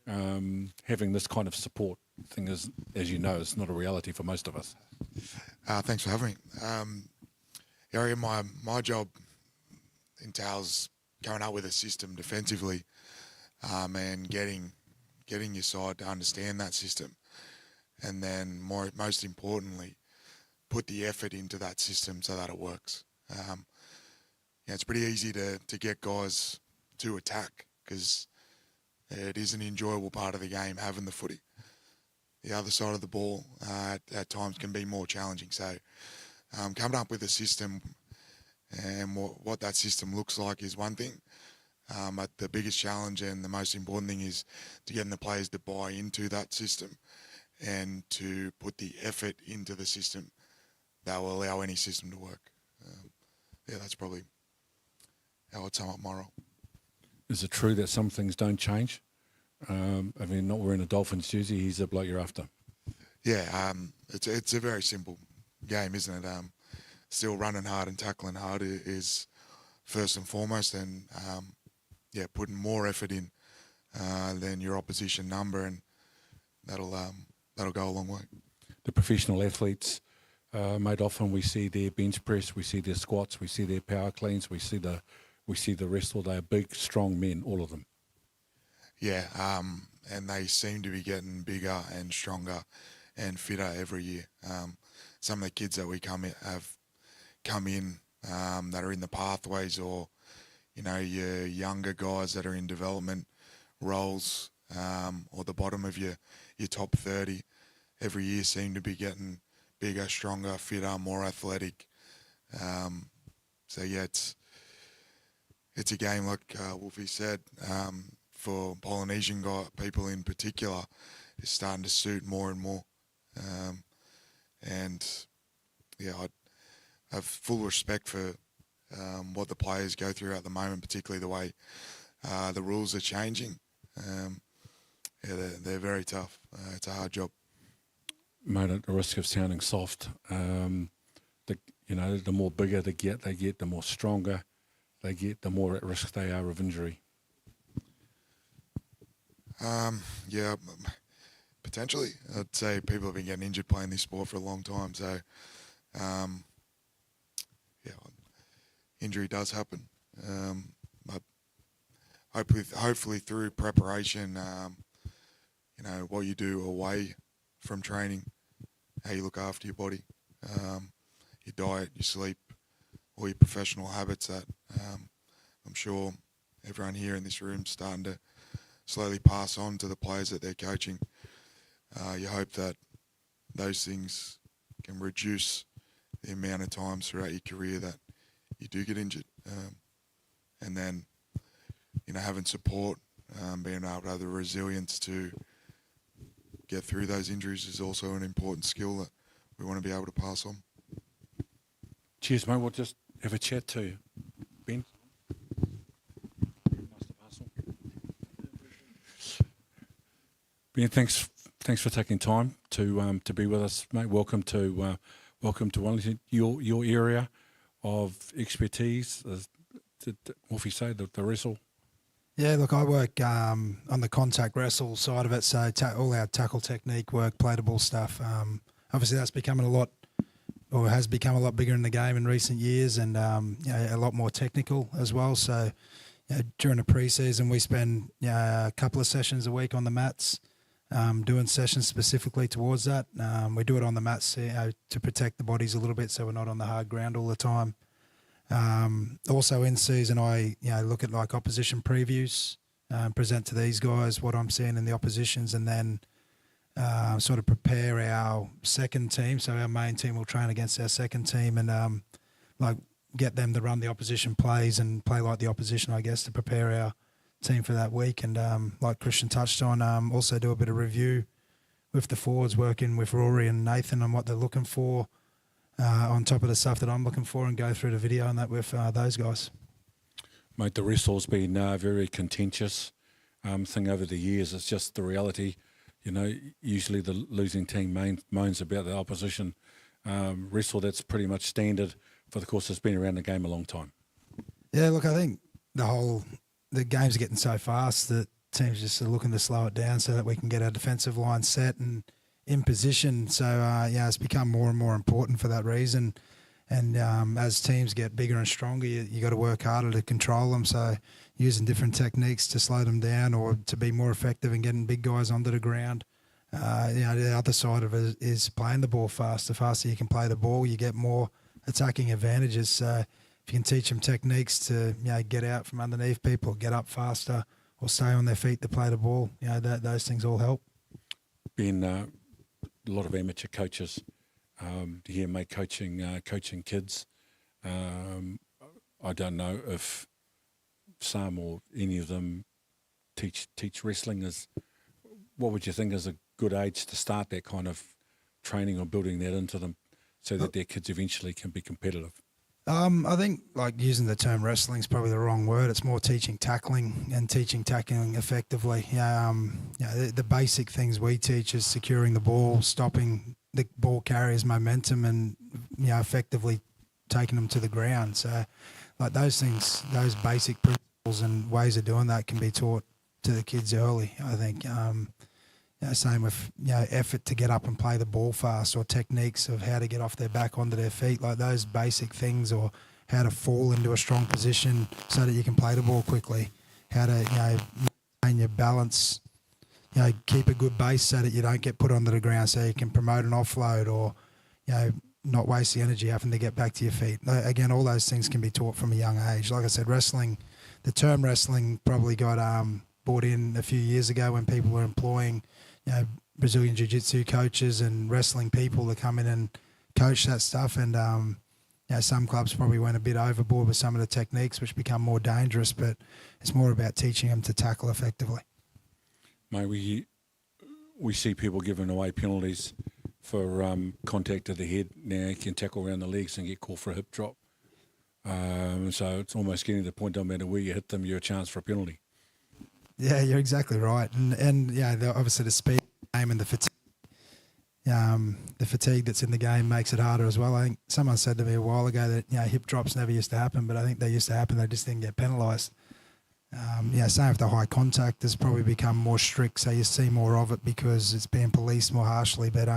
having this kind of support thing is, as you know, is not a reality for most of us. Thanks for having me. My job entails coming up with a system defensively, and getting your side to understand that system, and then most importantly, put the effort into that system so that it works. It's pretty easy to get guys to attack because it is an enjoyable part of the game, having the footy. The other side of the ball at times can be more challenging. So coming up with a system and what that system looks like is one thing. But the biggest challenge and the most important thing is to getting the players to buy into that system and to put the effort into the system that will allow any system to work. That's probably how I'd sum up my role. Is it true that some things don't change? Not wearing a Dolphins jersey, he's the bloke you're after. Yeah, it's a very simple game, isn't it? Still running hard and tackling hard is first and foremost, and putting more effort in than your opposition number, and that'll go a long way. The professional athletes, mate, often we see their bench press, we see their squats, we see their power cleans, we see the wrestle. They are big, strong men, all of them. Yeah, and they seem to be getting bigger and stronger and fitter every year. Some of the kids that we have come in that are in the pathways, or your younger guys that are in development roles, or the bottom of your top 30, every year seem to be getting bigger, stronger, fitter, more athletic. So yeah, it's a game, like Wolfie said, for Polynesian people in particular, is starting to suit more and more. And yeah, I have full respect for what the players go through at the moment, particularly the way the rules are changing. They're very tough. It's a hard job. Mate, at the risk of sounding soft, the more bigger they get, the more stronger they get, the more at risk they are of injury. Yeah, potentially. I'd say people have been getting injured playing this sport for a long time. So, yeah, injury does happen. But hopefully through preparation, what you do away from training, how you look after your body, your diet, your sleep, all your professional habits that I'm sure everyone here in this room is starting to slowly pass on to the players that they're coaching. You hope that those things can reduce the amount of times throughout your career that you do get injured. And then, having support, being able to have the resilience to get through those injuries is also an important skill that we want to be able to pass on. Cheers, mate. We'll just have a chat to you. Ben? Ben, thanks for taking time to be with us, mate. Welcome to Wellington. Your area of expertise, what you say, the wrestle. Yeah, look, I work on the contact wrestle side of it, so all our tackle technique work, play the ball stuff. Obviously, that's becoming has become a lot bigger in the game in recent years, and a lot more technical as well. So during the pre-season, we spend a couple of sessions a week on the mats, doing sessions specifically towards that. We do it on the mats to protect the bodies a little bit, so we're not on the hard ground all the time. Also in season, I look at like opposition previews, present to these guys what I'm seeing in the oppositions, and then sort of prepare our second team. So our main team will train against our second team, and get them to run the opposition plays and play like the opposition, I guess, to prepare our team for that week. And like Kristian touched on, also do a bit of review with the forwards, working with Rory and Nathan on what they're looking for, on top of the stuff that I'm looking for, and go through the video on that with those guys. Mate, the wrestle's been a very contentious thing over the years. It's just the reality. Usually the losing team moans about the opposition. Wrestle, that's pretty much standard for the course that's been around the game a long time. Yeah, look, I think the game's getting so fast that teams just are looking to slow it down so that we can get our defensive line set and in position. So, it's become more and more important for that reason. And as teams get bigger and stronger, you got to work harder to control them. So using different techniques to slow them down or to be more effective in getting big guys onto the ground. The other side of it is playing the ball fast. The faster you can play the ball, you get more attacking advantages. So if you can teach them techniques to get out from underneath people, get up faster, or stay on their feet to play the ball, those things all help. Been a lot of amateur coaches here, mate, coaching kids. I don't know if some or any of them teach wrestling. What would you think is a good age to start that kind of training or building that into them so that their kids eventually can be competitive? I think like using the term wrestling is probably the wrong word. It's more teaching tackling and teaching tackling effectively. The basic things we teach is securing the ball, stopping the ball carrier's momentum, and effectively taking them to the ground. So like those things, those basic principles and ways of doing that can be taught to the kids early. I think same with effort to get up and play the ball fast, or techniques of how to get off their back onto their feet, like those basic things, or how to fall into a strong position so that you can play the ball quickly, how to maintain your balance keep a good base so that you don't get put onto the ground, so you can promote an offload, or not waste the energy having to get back to your feet. Again, all those things can be taught from a young age. Like I said, wrestling, the term wrestling probably got brought in a few years ago when people were employing Brazilian Jiu-Jitsu coaches and wrestling people to come in and coach that stuff. And some clubs probably went a bit overboard with some of the techniques, which become more dangerous, but it's more about teaching them to tackle effectively. Mate, we see people giving away penalties for contact of the head. Now you can tackle around the legs and get called for a hip drop. So it's almost getting to the point, no matter where you hit them, you're a chance for a penalty. Yeah, you're exactly right. And obviously the speed of the game and the fatigue that's in the game makes it harder as well. I think someone said to me a while ago that hip drops never used to happen, but I think they used to happen. They just didn't get penalised. Same with the high contact. Has probably become more strict, so you see more of it because it's being policed more harshly. But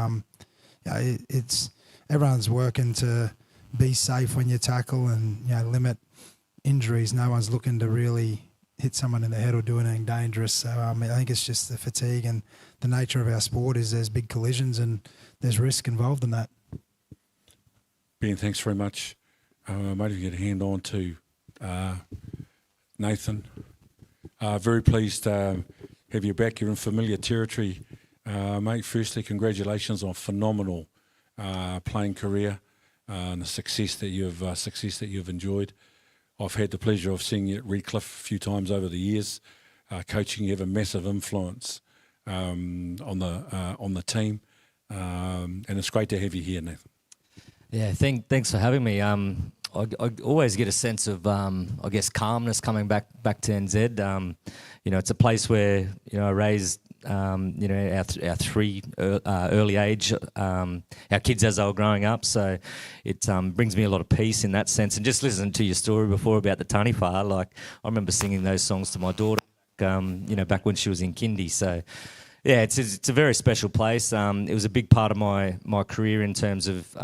it's everyone's working to be safe when you tackle and limit injuries. No one's looking to really hit someone in the head or do anything dangerous. So I think it's just the fatigue, and the nature of our sport is there's big collisions and there's risk involved in that. Ben, thanks very much. Mate, if you get a hand on to Nathan. Very pleased to have you back. You're in familiar territory. Mate, firstly, congratulations on a phenomenal playing career and the success that you've enjoyed. I've had the pleasure of seeing you at Redcliffe a few times over the years. Coaching, you have a massive influence on the team, and it's great to have you here, Nathan. Yeah, thanks for having me. I always get a sense of, I guess, calmness coming back to NZ. It's a place where I raised our three early age, our kids as they were growing up. So it brings me a lot of peace in that sense. And just listening to your story before about the Taniwha, like I remember singing those songs to my daughter, back when she was in kindy. So yeah, it's a very special place. It was a big part of my career in terms of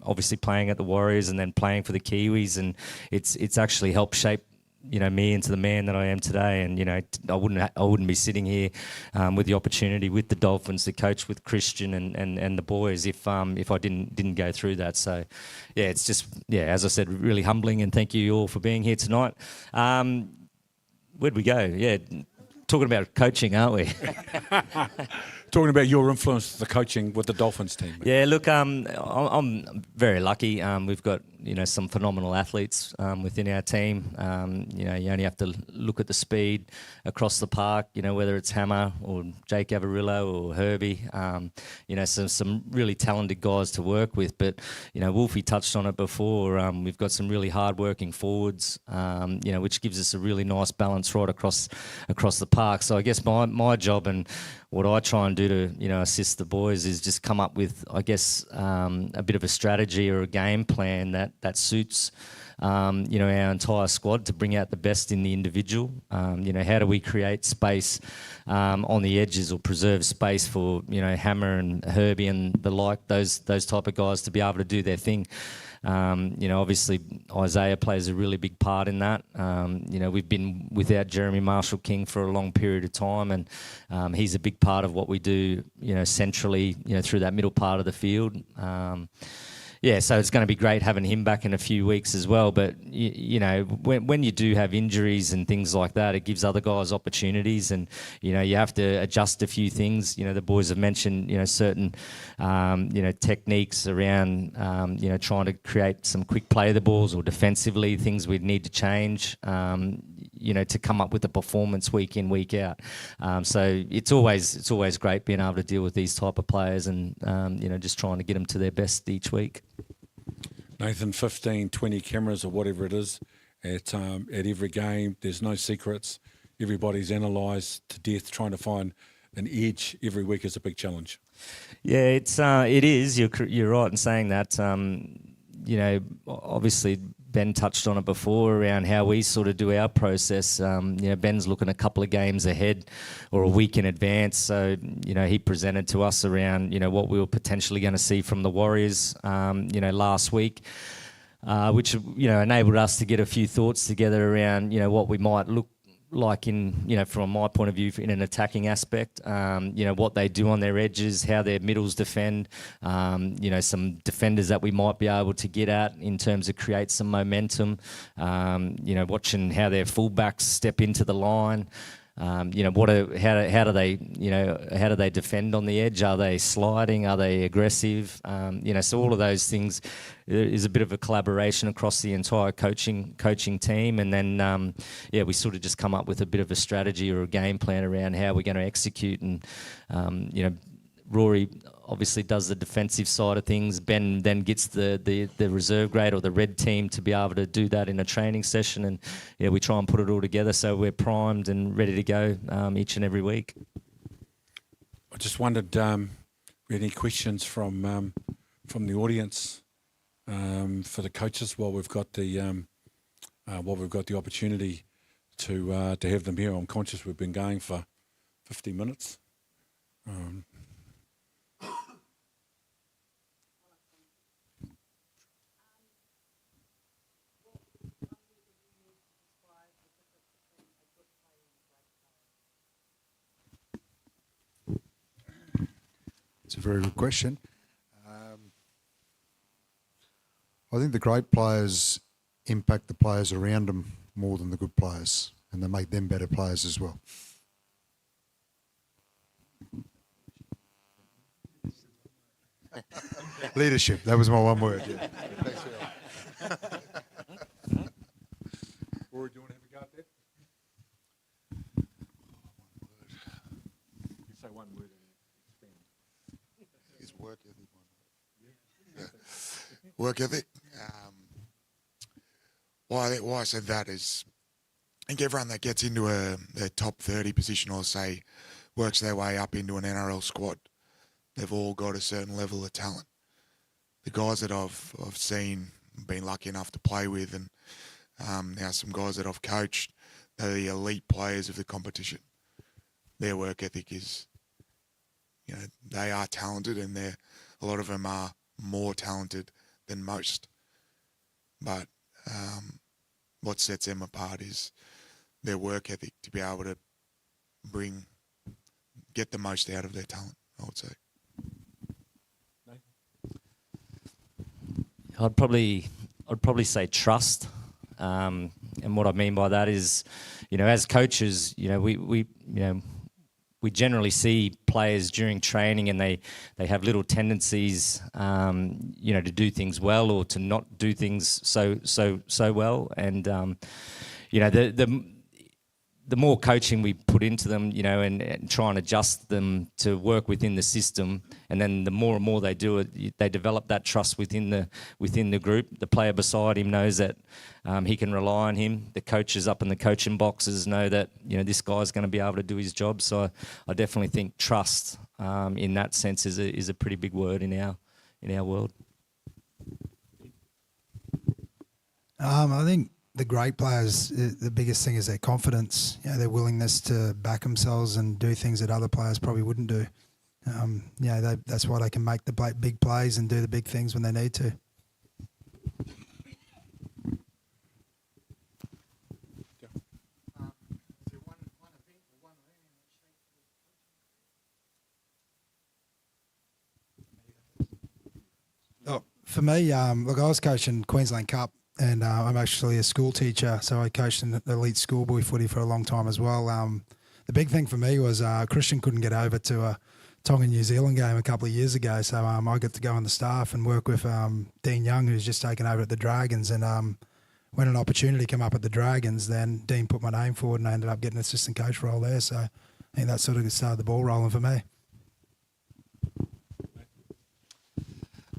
obviously playing at the Warriors and then playing for the Kiwis, and it's actually helped shape me into the man that I am today. And I wouldn't be sitting here with the opportunity with the Dolphins to coach with Kristian and the boys if I didn't go through that. So yeah, it's just as I said, really humbling, and thank you all for being here tonight. Where'd we go? Yeah, talking about coaching, aren't we? Talking about your influence, the coaching with the Dolphins team. Yeah, look, I'm very lucky. We've got some phenomenal athletes within our team. You only have to look at the speed across the park. Whether it's Hammer or Jake Avarillo or Herbie. Some really talented guys to work with. But Wolfie touched on it before. We've got some really hard-working forwards. Which gives us a really nice balance right across the park. So I guess my job and what I try and do to assist the boys is just come up with, I guess, a bit of a strategy or a game plan that suits our entire squad to bring out the best in the individual. How do we create space on the edges or preserve space for Hammer and Herbie and the like, those type of guys to be able to do their thing. Obviously Isaiah plays a really big part in that. We've been without Jeremy Marshall-King for a long period of time, and he's a big part of what we do, centrally, through that middle part of the field. So it's going to be great having him back in a few weeks as well. But, when you do have injuries and things like that, it gives other guys opportunities, and, you have to adjust a few things. The boys have mentioned, certain, techniques around, trying to create some quick play of the balls, or defensively, things we'd need to change, to come up with a performance week in, week out. So it's always great being able to deal with these type of players and, just trying to get them to their best each week. Nathan, 15, 20 cameras or whatever it is at every game. There's no secrets. Everybody's analysed to death. Trying to find an edge every week is a big challenge. Yeah, it is. You're right in saying that. Obviously Ben touched on it before around how we sort of do our process. Ben's looking a couple of games ahead or a week in advance. So, he presented to us around, what we were potentially going to see from the Warriors, last week, which, enabled us to get a few thoughts together around, what we might look like in, from my point of view, in an attacking aspect, what they do on their edges, how their middles defend, some defenders that we might be able to get at in terms of create some momentum, watching how their fullbacks step into the line. How do they defend on the edge? Are they sliding? Are they aggressive? So all of those things is a bit of a collaboration across the entire coaching team, and then we sort of just come up with a bit of a strategy or a game plan around how we're going to execute. And Rory obviously does the defensive side of things. Ben then gets the reserve grade or the red team to be able to do that in a training session, and we try and put it all together so we're primed and ready to go each and every week. I just wondered, any questions from the audience for the coaches while we've got the opportunity to have them here. I'm conscious we've been going for 50 minutes. It's a very good question. I think the great players impact the players around them more than the good players, and they make them better players as well. Leadership, that was my one word. Yeah. Rory, do you want to have a go at that? You say one word and expand. Is work ethic one word? Yeah. Work ethic. Why I said that is, I think everyone that gets into a top 30 position, or say works their way up into an NRL squad, they've all got a certain level of talent. The guys that I've seen, been lucky enough to play with, and now some guys that I've coached, they're the elite players of the competition. Their work ethic is, they are talented, and a lot of them are more talented than most. But what sets them apart is their work ethic, to be able to get the most out of their talent, I would say. I'd probably say trust, and what I mean by that is, as coaches, we generally see players during training, and they have little tendencies, to do things well or to not do things so well, and the more coaching we put into them, and try and adjust them to work within the system, and then the more and more they do it, they develop that trust within the group. The player beside him knows that he can rely on him. The coaches up in the coaching boxes know that this guy's going to be able to do his job. So I definitely think trust in that sense is a pretty big word in our world. I think the great players, the biggest thing is their confidence, their willingness to back themselves and do things that other players probably wouldn't do. That's why they can make the big plays and do the big things when they need to. For me, look, I was coaching Queensland Cup, and I'm actually a school teacher, so I coached in the elite schoolboy footy for a long time as well. The big thing for me was Kristian couldn't get over to a Tonga New Zealand game a couple of years ago, so I got to go on the staff and work with Dean Young, who's just taken over at the Dragons, and when an opportunity came up at the Dragons, then Dean put my name forward and I ended up getting an assistant coach role there, so I think that sort of started the ball rolling for me.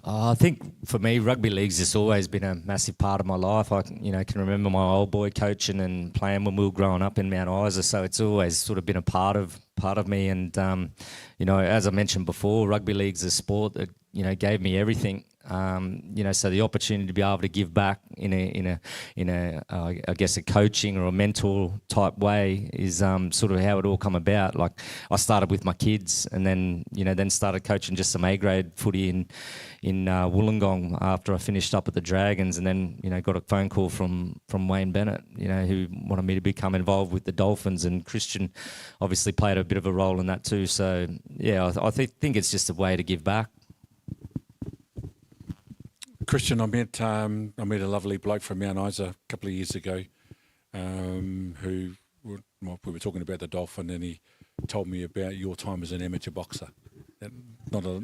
I think for me, rugby league's just always been a massive part of my life. I can remember my old boy coaching and playing when we were growing up in Mount Isa, so it's always sort of been a part of me. And as I mentioned before, rugby league's a sport that gave me everything. So the opportunity to be able to give back in a I guess a coaching or a mentor type way is sort of how it all come about. Like I started with my kids, and then started coaching just some A grade footy in Wollongong after I finished up at the Dragons, and then got a phone call from Wayne Bennett, who wanted me to become involved with the Dolphins, and Kristian obviously played a bit of a role in that too. So yeah, I think it's just a way to give back. Kristian, I met a lovely bloke from Mount Isa a couple of years ago, who we were talking about the Dolphin, and he told me about your time as an amateur boxer. Not a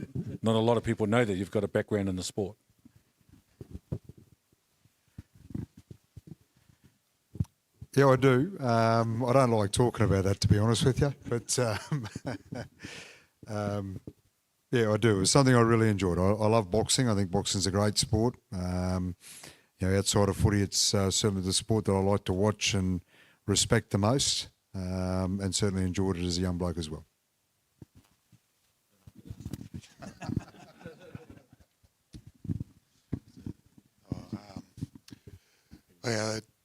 lot of people know that you've got a background in the sport. Yeah, I do. I don't like talking about that, to be honest with you, but yeah, I do. It's something I really enjoyed. I love boxing. I think boxing's a great sport. Outside of footy, it's certainly the sport that I like to watch and respect the most, and certainly enjoyed it as a young bloke as well.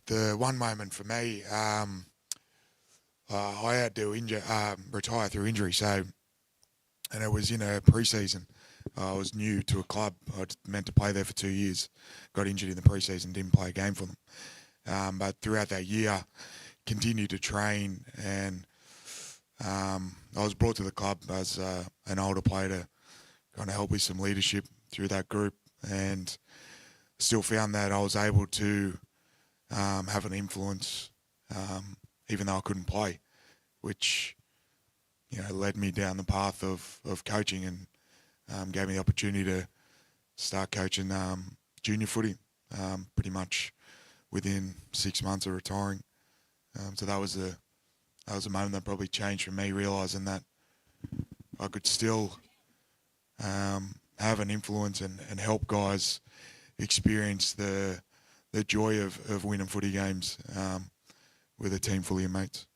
The one moment for me, I had to retire through injury, and it was in a pre-season. I was new to a club. I meant to play there for 2 years. Got injured in the pre-season, didn't play a game for them. But throughout that year, continued to train, and I was brought to the club as an older player to kind of help with some leadership through that group, and still found that I was able to have an influence, even though I couldn't play, which led me down the path of coaching, and gave me the opportunity to start coaching junior footy pretty much within 6 months of retiring. So that was a moment that probably changed for me, realising that I could still have an influence and help guys experience the joy of winning footy games with a team full of mates.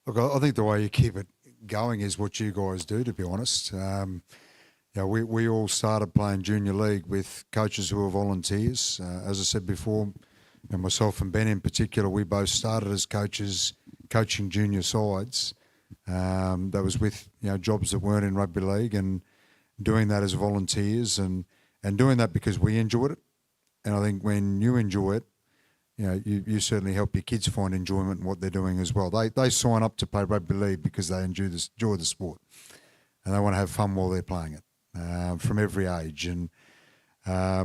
Look, I think the way you keep it going is what you guys do, to be honest. We all started playing junior league with coaches who were volunteers. As I said before, and myself and Ben in particular, we both started as coaches coaching junior sides. That was with jobs that weren't in rugby league, and doing that as volunteers, and doing that because we enjoyed it. And I think when you enjoy it, you certainly help your kids find enjoyment in what they're doing as well. They sign up to play rugby league because they enjoy the sport, and they want to have fun while they're playing it, from every age. And how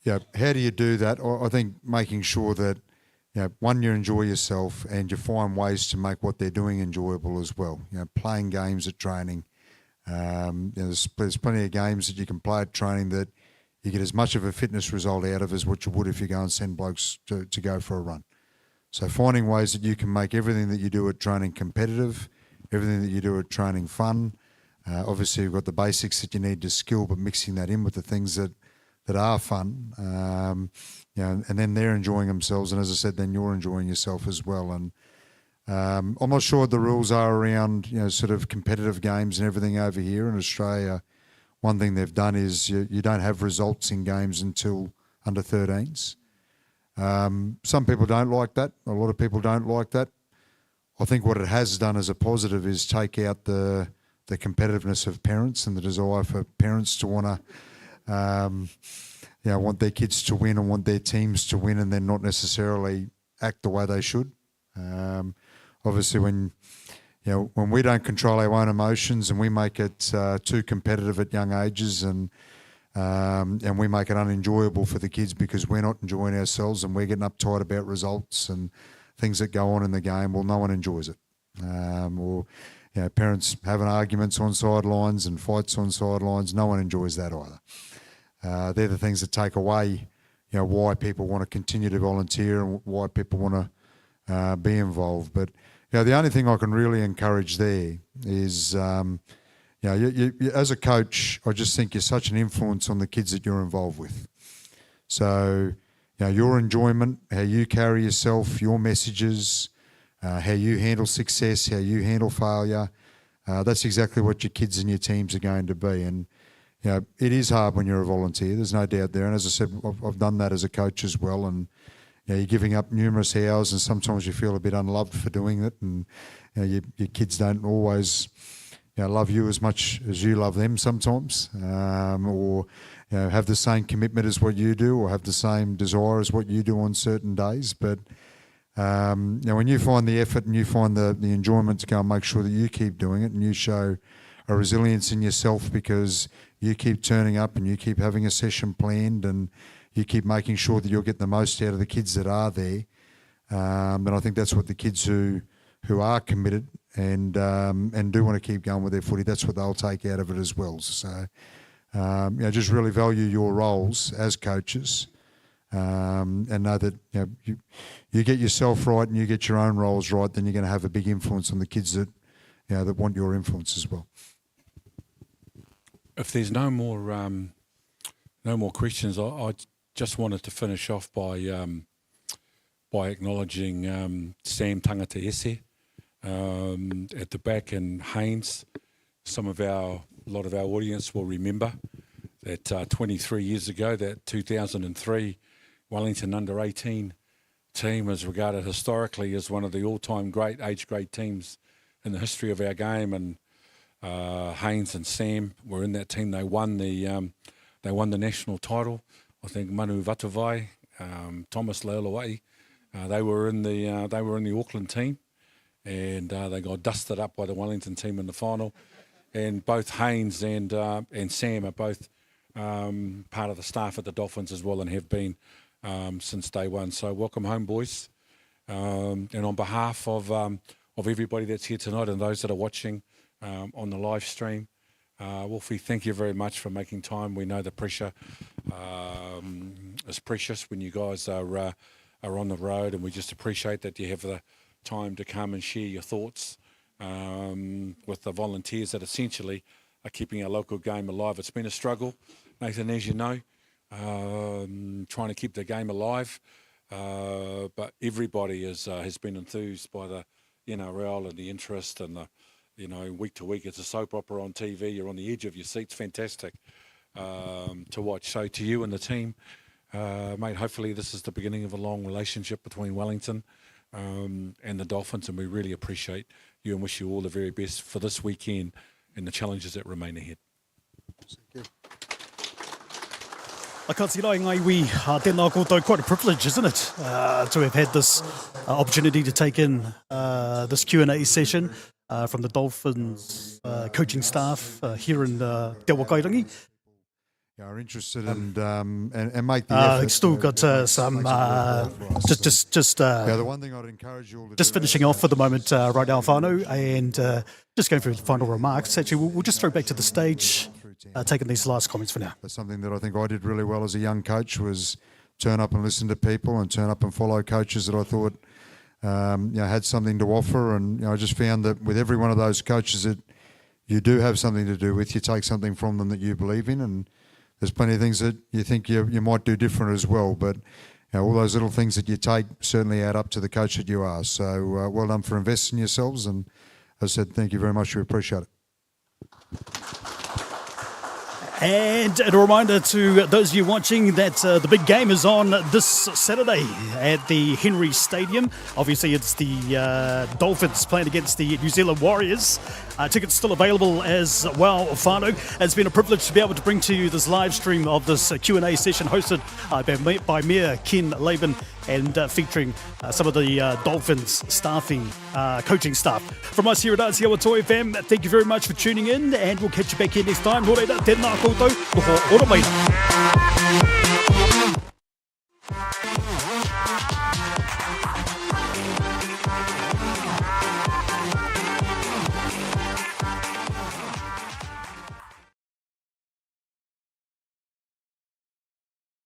do you do that? I think making sure that one, you enjoy yourself, and you find ways to make what they're doing enjoyable as well. Playing games at training. There's plenty of games that you can play at training that you get as much of a fitness result out of as what you would if you go and send blokes to go for a run. So finding ways that you can make everything that you do at training competitive, everything that you do at training fun. Obviously, you've got the basics that you need to skill, but mixing that in with the things that that are fun. And then they're enjoying themselves, and as I said, then you're enjoying yourself as well. And I'm not sure what the rules are around, sort of competitive games and everything over here in Australia. One thing they've done is you don't have results in games until under 13s. Some people don't like that. A lot of people don't like that. I think what it has done as a positive is take out the competitiveness of parents and the desire for parents to want to, want their kids to win and want their teams to win, and then not necessarily act the way they should. Obviously, when we don't control our own emotions and we make it too competitive at young ages, and we make it unenjoyable for the kids because we're not enjoying ourselves and we're getting uptight about results and things that go on in the game, well, no one enjoys it. Or parents having arguments on sidelines and fights on sidelines, no one enjoys that either. They're the things that take away, why people want to continue to volunteer and why people want to be involved. But the only thing I can really encourage there is, you, as a coach, I just think you're such an influence on the kids that you're involved with. So, your enjoyment, how you carry yourself, your messages, how you handle success, how you handle failure, that's exactly what your kids and your teams are going to be. And it is hard when you're a volunteer. There's no doubt there. And as I said, I've done that as a coach as well. And you're giving up numerous hours, and sometimes you feel a bit unloved for doing it. And your kids don't always love you as much as you love them sometimes, or have the same commitment as what you do, or have the same desire as what you do on certain days. But when you find the effort and you find the enjoyment to go and make sure that you keep doing it, and you show a resilience in yourself because you keep turning up and you keep having a session planned and you keep making sure that you'll get the most out of the kids that are there. And I think that's what the kids who are committed and do want to keep going with their footy, that's what they'll take out of it as well. So, just really value your roles as coaches, and know that you get yourself right and you get your own roles right, then you're going to have a big influence on the kids that that want your influence as well. If there's no more questions, I just wanted to finish off by acknowledging Sam Tangata Ese at the back, and Haynes. A lot of our audience will remember that 23 years ago, that 2003 Wellington under-18 team was regarded historically as one of the all-time great age grade teams in the history of our game, and Haynes and Sam were in that team. They won the national title. I think Manu Vatuvai, Thomas Leolawai, they were in the Auckland team, and they got dusted up by the Wellington team in the final. And both Haynes and Sam are both part of the staff at the Dolphins as well, and have been since day one. So welcome home, boys. And on behalf of everybody that's here tonight and those that are watching on the live stream, Wolfie, thank you very much for making time. We know the pressure is precious when you guys are on the road, and we just appreciate that you have the time to come and share your thoughts with the volunteers that essentially are keeping our local game alive. It's been a struggle, Nathan, as you know, trying to keep the game alive, but everybody has been enthused by the NRL and the interest, and week to week it's a soap opera on TV. You're on the edge of your seats. Fantastic to watch. So to you and the team, mate, hopefully this is the beginning of a long relationship between Wellington and the Dolphins, and we really appreciate you and wish you all the very best for this weekend and the challenges that remain ahead. Thank you. I can't see iwi tēnā koutou, quite a privilege, isn't it, to have had this opportunity to take in this Q&A session from the Dolphins coaching staff here in Te Wakairangi. Are interested and make the effort. Still got some the one thing I'd encourage you all to just do finishing off for the moment right now, whānau, and just going through the final remarks. Actually, we'll just throw back to the stage, taking these last comments for now. That's something that I think I did really well as a young coach, was turn up and listen to people and turn up and follow coaches that I thought had something to offer. And I just found that with every one of those coaches that you do have something to do with, you take something from them that you believe in. And there's plenty of things that you think you might do different as well. But all those little things that you take certainly add up to the coach that you are. So well done for investing in yourselves. And as I said, thank you very much. We appreciate it. And a reminder to those of you watching that the big game is on this Saturday at the Henry Stadium. Obviously, it's the Dolphins playing against the New Zealand Warriors. Tickets still available as well, Whānau. It's been a privilege to be able to bring to you this live stream of this Q&A session hosted by Mayor Ken Laban and featuring some of the Dolphins coaching staff. From us here at Atiawa Toy FM, thank you very much for tuning in, and we'll catch you back here next time. Nō reira, tēnā koutou, noho ora maira.